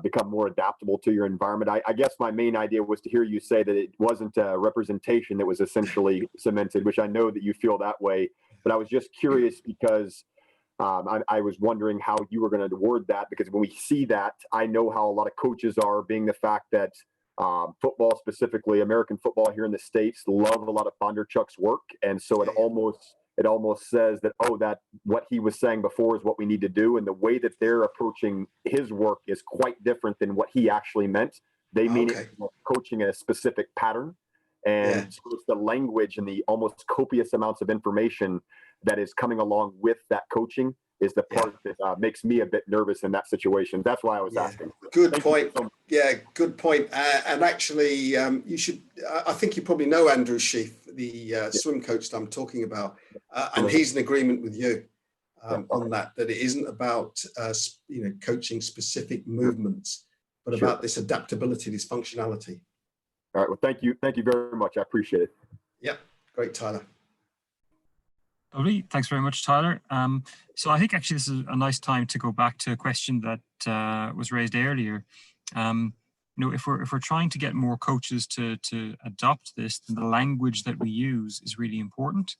become more adaptable to your environment. I guess my main idea was to hear you say that it wasn't a representation that was essentially cemented, which I know that you feel that way. But I was just curious because I was wondering how you were going to word that, because when we see that, I know how a lot of coaches are, being the fact that football, specifically American football here in the States, love a lot of Bondarchuk's work. And so it almost says that, that what he was saying before is what we need to do. And the way that they're approaching his work is quite different than what he actually meant. They mean it coaching a specific pattern. And so it's the language and the almost copious amounts of information that is coming along with that coaching is the part that makes me a bit nervous in that situation. That's why I was asking. Good point. Yeah, good point. And actually, you should, I think you probably know Andrew Sheaf, the swim coach that I'm talking about, and he's in agreement with you on that it isn't about, coaching specific movements, but about this adaptability, this functionality. All right. Well, thank you. Thank you very much. I appreciate it. Yep. Great, Tyler. Lovely. Thanks very much, Tyler. So I think actually this is a nice time to go back to a question that was raised earlier. If we're trying to get more coaches to adopt this, then the language that we use is really important.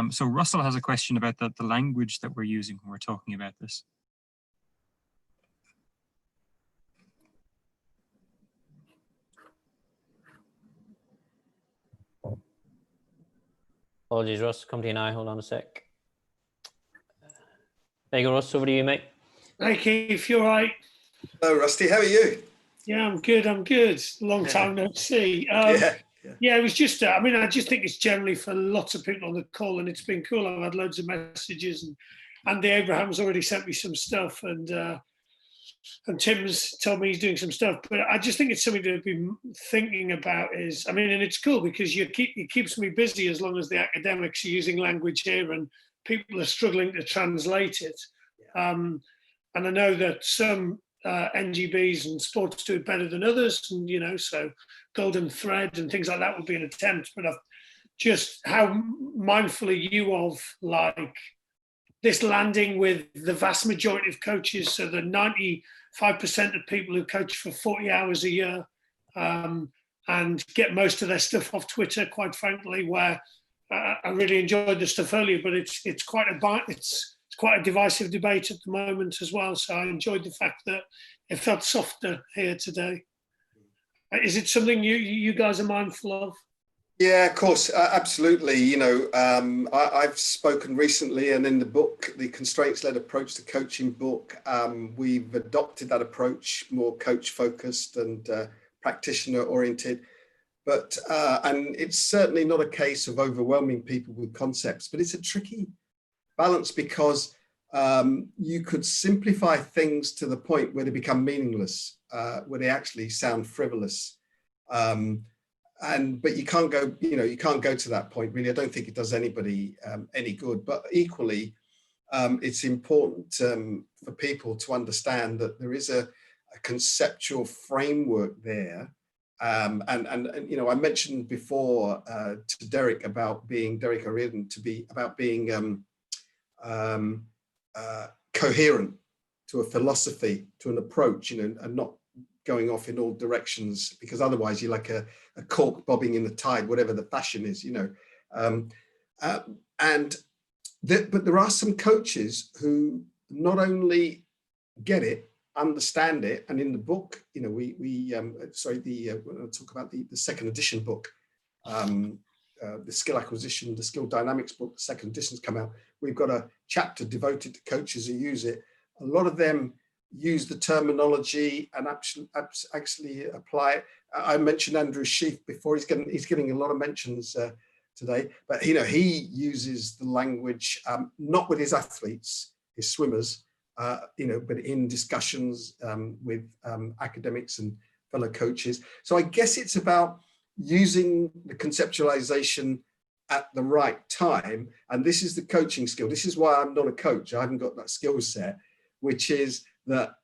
So Russell has a question about the language that we're using when we're talking about this. Apologies, Russ. Come to you now. Hold on a sec. There you go, Russ. Over to you, mate. Hey, Keith. You all right? Hello, Rusty. How are you? Yeah, I'm good. I'm good. Long time no see. Yeah, it was just, I just think it's generally for lots of people on the call, and it's been cool. I've had loads of messages, and Andy Abraham's already sent me some stuff, and Tim's told me he's doing some stuff. But I just think it's something to be thinking about is, and it's cool because it keeps me busy as long as the academics are using language here and people are struggling to translate it. And I know that some NGBs and sports do it better than others, and so golden thread and things like that would be an attempt. But just how mindful are you of like this landing with the vast majority of coaches, so the 95% of people who coach for 40 hours a year and get most of their stuff off Twitter, quite frankly, where I really enjoyed the stuff earlier, but it's quite a divisive debate at the moment as well. So I enjoyed the fact that it felt softer here today. Is it something you guys are mindful of? Yeah, of course, absolutely. I've spoken recently, and in the book, the Constraints-Led Approach to Coaching book, we've adopted that approach, more coach-focused and practitioner-oriented. But and it's certainly not a case of overwhelming people with concepts, but it's a tricky balance because you could simplify things to the point where they become meaningless, where they actually sound frivolous. But you can't go, you can't go to that point really. I don't think it does anybody any good. But equally, it's important for people to understand that there is a conceptual framework there. And I mentioned before to Derek about being Derek O'Riordan about being coherent to a philosophy, to an approach, and not going off in all directions, because otherwise you're like a cork bobbing in the tide, whatever the fashion is, but there are some coaches who not only get it, understand it, and in the book, we'll talk about the second edition book, the skill acquisition, the skill dynamics book, the second edition's come out. We've got a chapter devoted to coaches who use it. A lot of them use the terminology and actually apply it. I mentioned Andrew Sheaf before. He's getting a lot of mentions today, but he uses the language not with his athletes, his swimmers, but in discussions with academics and fellow coaches. So I guess it's about using the conceptualization at the right time, and this is the coaching skill. This is why I'm not a coach. I haven't got that skill set, which is that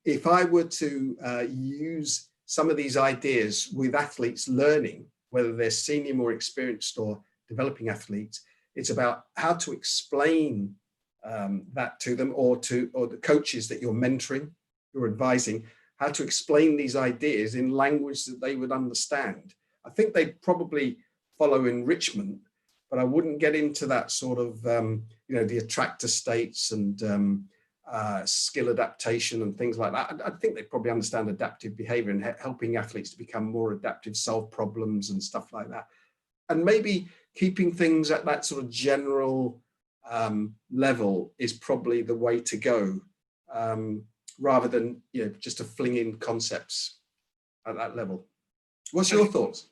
if I were to use some of these ideas with athletes learning, whether they're senior, more experienced, or developing athletes, it's about how to explain that to them, or the coaches that you're mentoring, you're advising, how to explain these ideas in language that they would understand. I think they probably follow enrichment, but I wouldn't get into that sort of, the attractor states and skill adaptation and things like that. I think they probably understand adaptive behavior and helping athletes to become more adaptive, solve problems and stuff like that. And maybe keeping things at that sort of general level is probably the way to go, rather than just to fling in concepts at that level. What's your thoughts?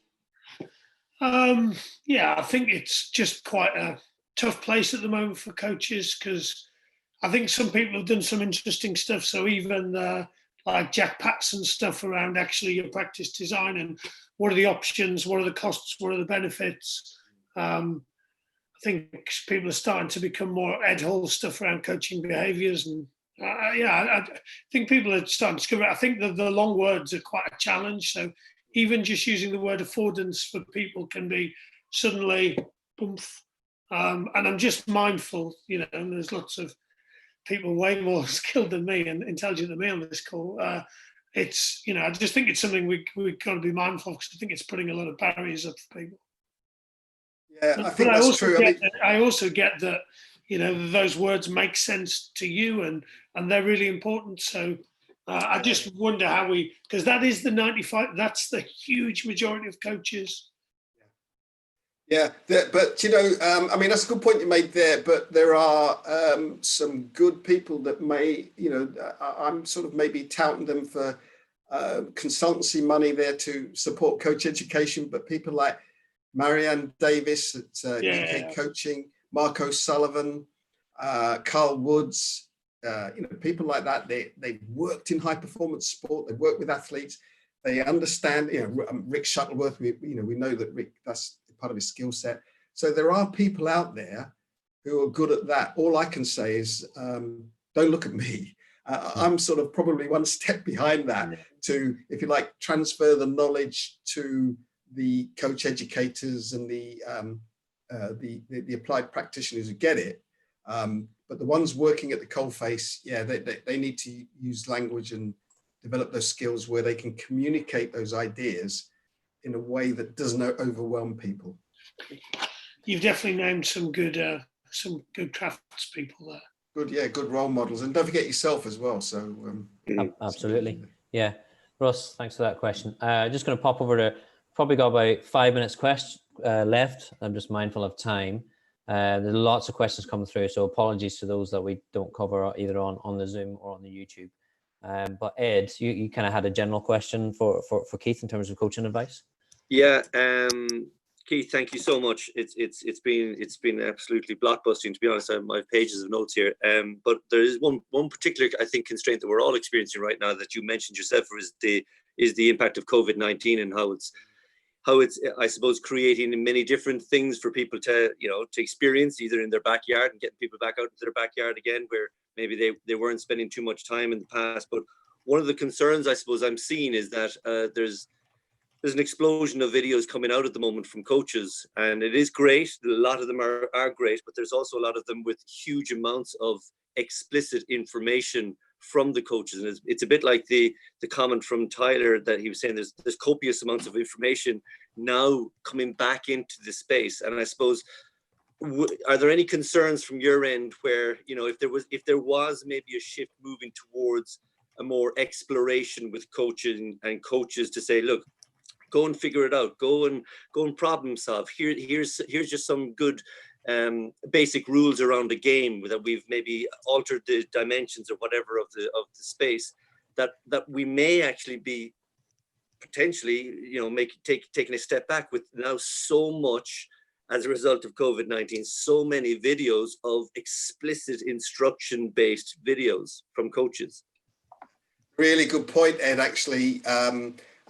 Yeah, I think it's just quite a tough place at the moment for coaches, because I think some people have done some interesting stuff. So even like Jack Patson stuff around actually your practice design and what are the options, what are the costs, what are the benefits. I think people are starting to become more Ed Hall stuff around coaching behaviours, and I think people are starting to discover it. I think that the long words are quite a challenge. So even just using the word affordance for people can be suddenly oomph. And I'm just mindful, and there's lots of people way more skilled than me and intelligent than me on this call. It's, I just think it's something we've got to be mindful of, because I think it's putting a lot of barriers up for people. Yeah, I think that's true. I also get that, those words make sense to you and they're really important. So I just wonder how because that is the 95, that's the huge majority of coaches. Yeah, but that's a good point you made there. But there are some good people that may, I'm sort of maybe touting them for consultancy money there to support coach education. But people like Marianne Davis at UK Coaching, Mark O'Sullivan, Carl Woods, people like that. They've worked in high performance sport. They work with athletes. They understand. Rick Shuttleworth. We know that Rick. That's part of his skill set. So there are people out there who are good at that. All I can say is, don't look at me. I'm sort of probably one step behind that to, if you like, transfer the knowledge to the coach educators and the applied practitioners who get it. But the ones working at the coalface, they need to use language and develop those skills where they can communicate those ideas in a way that doesn't overwhelm people. You've definitely named some good crafts people there. Good role models, and don't forget yourself as well. So absolutely, yeah. Russ, thanks for that question. Just going to pop over to, probably got about 5 minutes left. I'm just mindful of time. There's lots of questions coming through, so apologies to those that we don't cover either on the Zoom or on the YouTube. But Ed, you kind of had a general question for Keith in terms of coaching advice. Yeah, Keith, thank you so much. It's been absolutely blockbusting, to be honest. I have pages of notes here. But there is one particular, I think, constraint that we're all experiencing right now that you mentioned yourself is the impact of COVID-19 and how it's I suppose creating many different things for people to experience, either in their backyard and getting people back out into their backyard again, where maybe they weren't spending too much time in the past. But one of the concerns I suppose I'm seeing is that there's an explosion of videos coming out at the moment from coaches, and it is great. A lot of them are great, but there's also a lot of them with huge amounts of explicit information from the coaches. And it's a bit like the comment from Tyler that he was saying there's copious amounts of information now coming back into the space. And I suppose, are there any concerns from your end where, if there was maybe a shift moving towards a more exploration with coaching and coaches to say, look, go and figure it out, go and problem solve. Here's just some good basic rules around the game that we've maybe altered the dimensions or whatever of the space, that we may actually be potentially taking a step back with now so much as a result of COVID-19, so many videos of explicit instruction-based videos from coaches. Really good point, Ed, actually.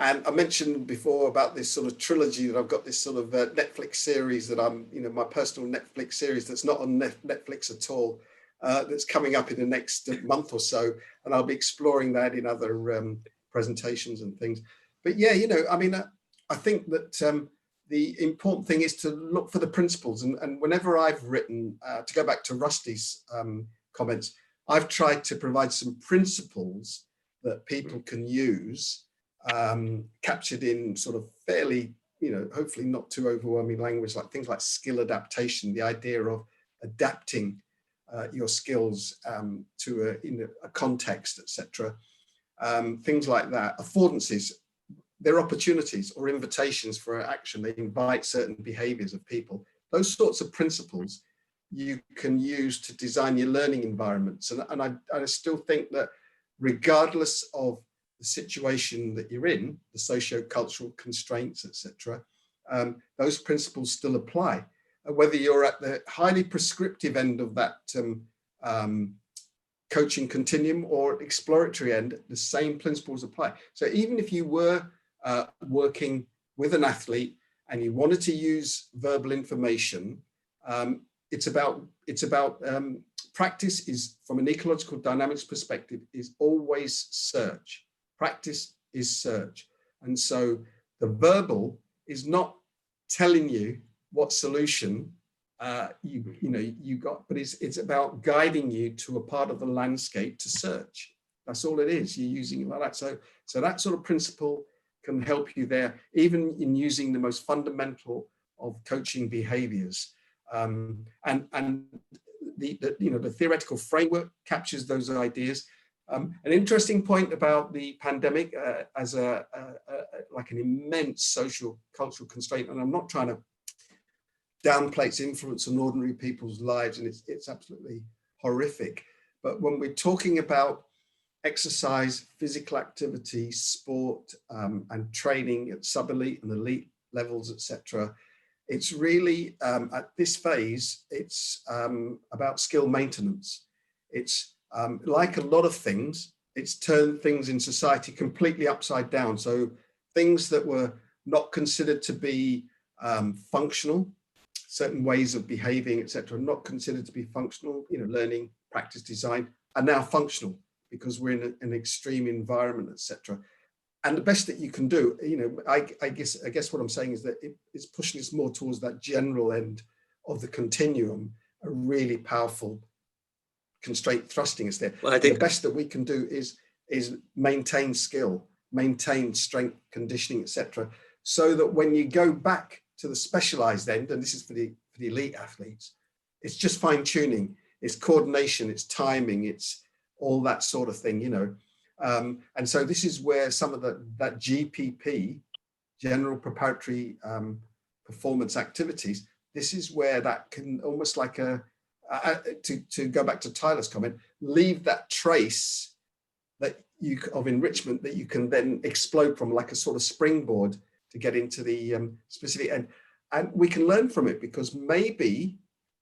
And I mentioned before about this sort of trilogy that I've got, this sort of Netflix series that I'm, my personal Netflix series that's not on Netflix at all, that's coming up in the next month or so. And I'll be exploring that in other presentations and things. But yeah, I think that the important thing is to look for the principles. And whenever I've written, to go back to Rusty's comments, I've tried to provide some principles that people can use, captured in sort of fairly, hopefully not too overwhelming language, like things like skill adaptation, the idea of adapting your skills to a context, etc. Things like that. Affordances, they're opportunities or invitations for action. They invite certain behaviors of people. Those sorts of principles you can use to design your learning environments. And I still think that regardless of the situation that you're in, the socio-cultural constraints, etc., those principles still apply. Whether you're at the highly prescriptive end of that coaching continuum or exploratory end, the same principles apply. So even if you were working with an athlete and you wanted to use verbal information, it's about practice is, from an ecological dynamics perspective, is always search. Practice is search. And so the verbal is not telling you what solution you got, but it's about guiding you to a part of the landscape to search. That's all it is. You're using it like that. So that sort of principle can help you there, even in using the most fundamental of coaching behaviors. And the theoretical framework captures those ideas. An interesting point about the pandemic as like an immense social cultural constraint, and I'm not trying to downplay its influence on ordinary people's lives, and it's absolutely horrific. But when we're talking about exercise, physical activity, sport, and training at sub-elite and elite levels, etc., it's really, at this phase, it's about skill maintenance. It's like a lot of things, it's turned things in society completely upside down. So things that were not considered to be functional, certain ways of behaving, etc., not considered to be functional, learning, practice, design, are now functional because we're in an extreme environment, etc. And the best that you can do, I guess what I'm saying is that it's pushing us more towards that general end of the continuum, a really powerful constraint thrusting us there. Well, I think the best that we can do is maintain skill, maintain strength, conditioning, etc., so that when you go back to the specialized end, and this is for the elite athletes, it's just fine tuning, it's coordination, it's timing, it's all that sort of thing, and so this is where some of that GPP, general preparatory performance activities, this is where that can almost like to go back to Tyler's comment, leave that trace of enrichment that you can then explode from, like a sort of springboard to get into the specific end. And we can learn from it, because maybe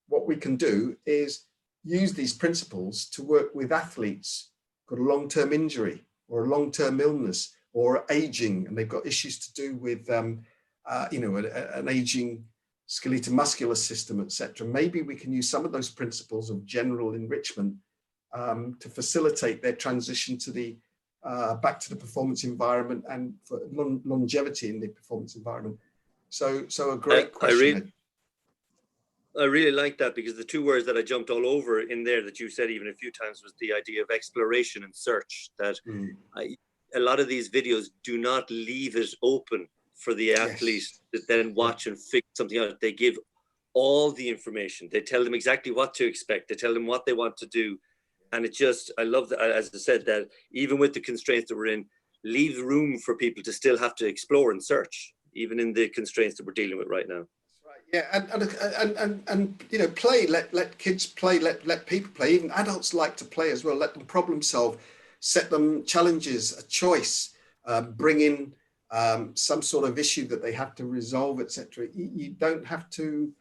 what we can do is use these principles to work with athletes got a long-term injury or a long-term illness or aging, and they've got issues to do with an aging skeletal muscular system, etc. Maybe we can use some of those principles of general enrichment to facilitate their transition to the back to the performance environment and for longevity in the performance environment. So a great question. I really like that, because the two words that I jumped all over in there that you said even a few times was the idea of exploration and search, that a lot of these videos do not leave it open for the athlete to then watch and figure something out. They give all the information. They tell them exactly what to expect. They tell them what they want to do. And it just, I love that, as I said, that even with the constraints that we're in, leaves room for people to still have to explore and search, even in the constraints that we're dealing with right now. Yeah, and play. Let kids play. Let people play. Even adults like to play as well. Let them problem solve. Set them challenges, a choice. Bring in some sort of issue that they have to resolve, etc. You don't have to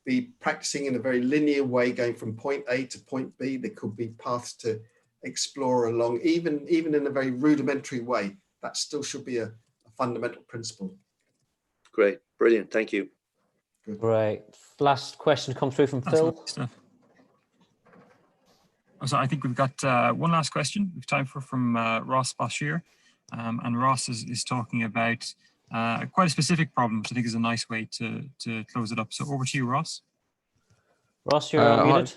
be practicing in a very linear way, going from point A to point B. There could be paths to explore along, even in a very rudimentary way. That still should be a fundamental principle. Great, brilliant, thank you. Good. Right. Last question come through from Phil. So I think we've got one last question we've time for from Ross Bashir. And Ross is talking about quite a specific problem, which I think is a nice way to close it up. So over to you, Ross. Ross, you're unmuted.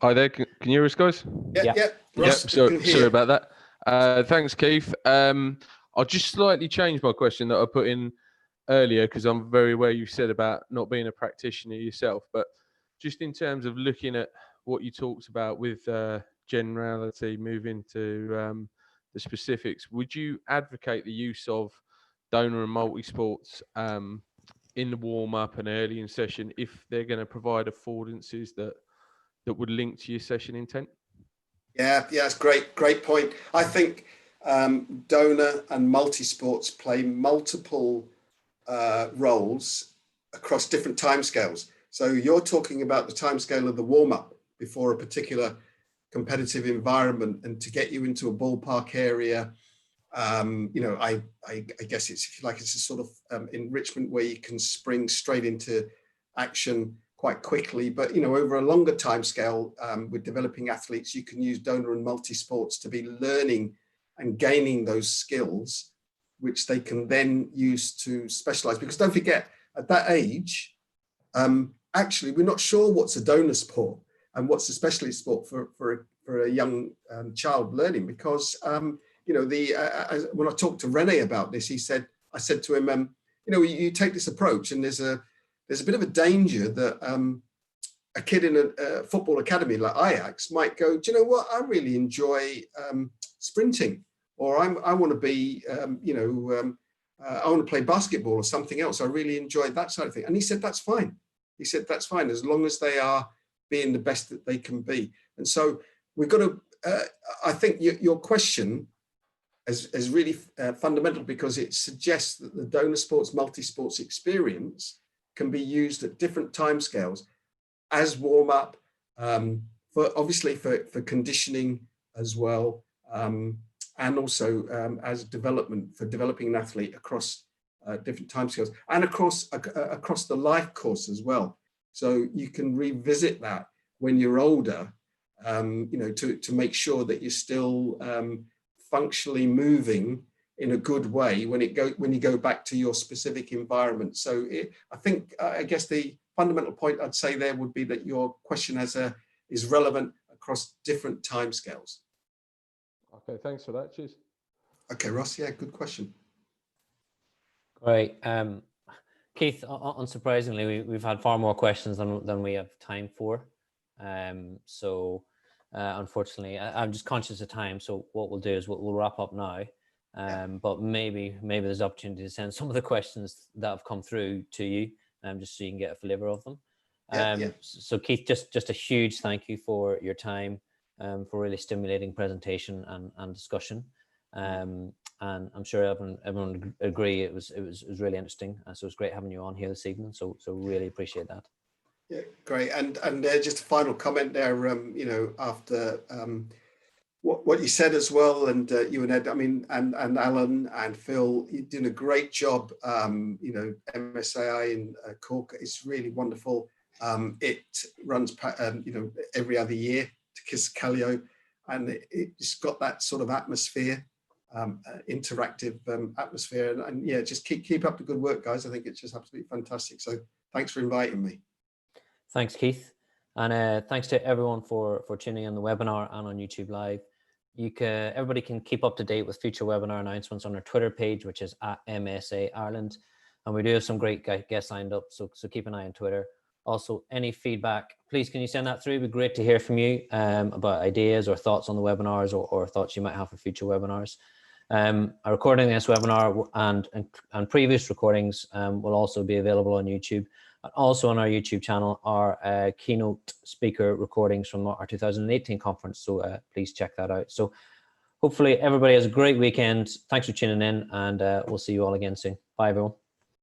Hi there. Can you hear us, guys? Yeah. Ross, sorry about that. Thanks, Keith. I'll just slightly change my question that I put in earlier, because I'm very aware you said about not being a practitioner yourself, but just in terms of looking at what you talked about with generality, moving to the specifics, would you advocate the use of donor and multi-sports in the warm-up and early in session if they're going to provide affordances that would link to your session intent? Yeah, it's great point. I think donor and multi-sports play multiple roles across different timescales. So you're talking about the timescale of the warm-up before a particular competitive environment, and to get you into a ballpark area. You know, I guess it's, if you like, it's a sort of enrichment where you can spring straight into action quite quickly. But, you know, over a longer time scale, with developing athletes, you can use donor and multi-sports to be learning and gaining those skills, which they can then use to specialize. Because don't forget, at that age, actually, we're not sure what's a donor sport and what's a specialist sport for a young child learning. Because, you know, when I talked to Rene about this, I said to him, you know, you take this approach, and there's a bit of a danger that a kid in a football academy like Ajax might go, do you know what, I really enjoy sprinting, or I want to be, you know, I want to play basketball or something else. I really enjoy that side of thing. And he said, that's fine. He said, that's fine, as long as they are being the best that they can be. And so we've got to, I think your question is really fundamental, because it suggests that the donor sports, multi-sports experience can be used at different timescales as warm-up, obviously for conditioning as well, and also as development, for developing an athlete across different timescales, and across the life course as well. So you can revisit that when you're older, you know, to make sure that you're still functionally moving in a good way when you go back to your specific environment. So I guess the fundamental point I'd say there would be that your question is relevant across different timescales. Okay, thanks for that. Cheers. Okay, Ross. Yeah, good question. Great. Keith, unsurprisingly, we've had far more questions than we have time for. So unfortunately, I'm just conscious of time. So what we'll do is we'll wrap up now. But maybe there's opportunity to send some of the questions that have come through to you, just so you can get a flavour of them. So Keith, just a huge thank you for your time, for really stimulating presentation and discussion. And I'm sure everyone would agree it was really interesting. So it's great having you on here this evening. So really appreciate that. Yeah, great. And just a final comment there, you know, after what you said as well, and you and Ed, I mean, and Alan and Phil, you're doing a great job. You know, MSAI in Cork is really wonderful. It runs, you know, every other year to Kiscalio, and it's got that sort of atmosphere, interactive atmosphere. And yeah, just keep up the good work, guys. I think it's just absolutely fantastic. So thanks for inviting me. Thanks, Keith. And thanks to everyone for tuning in the webinar and on YouTube Live. Everybody can keep up to date with future webinar announcements on our Twitter page, which is @MSA Ireland. And we do have some great guests lined up, so keep an eye on Twitter. Also, any feedback, please can you send that through? It'd be great to hear from you about ideas or thoughts on the webinars, or thoughts you might have for future webinars. A recording of this webinar and previous recordings will also be available on YouTube. And also on our YouTube channel are keynote speaker recordings from our 2018 conference. So please check that out. So hopefully everybody has a great weekend. Thanks for tuning in, and we'll see you all again soon. Bye, everyone.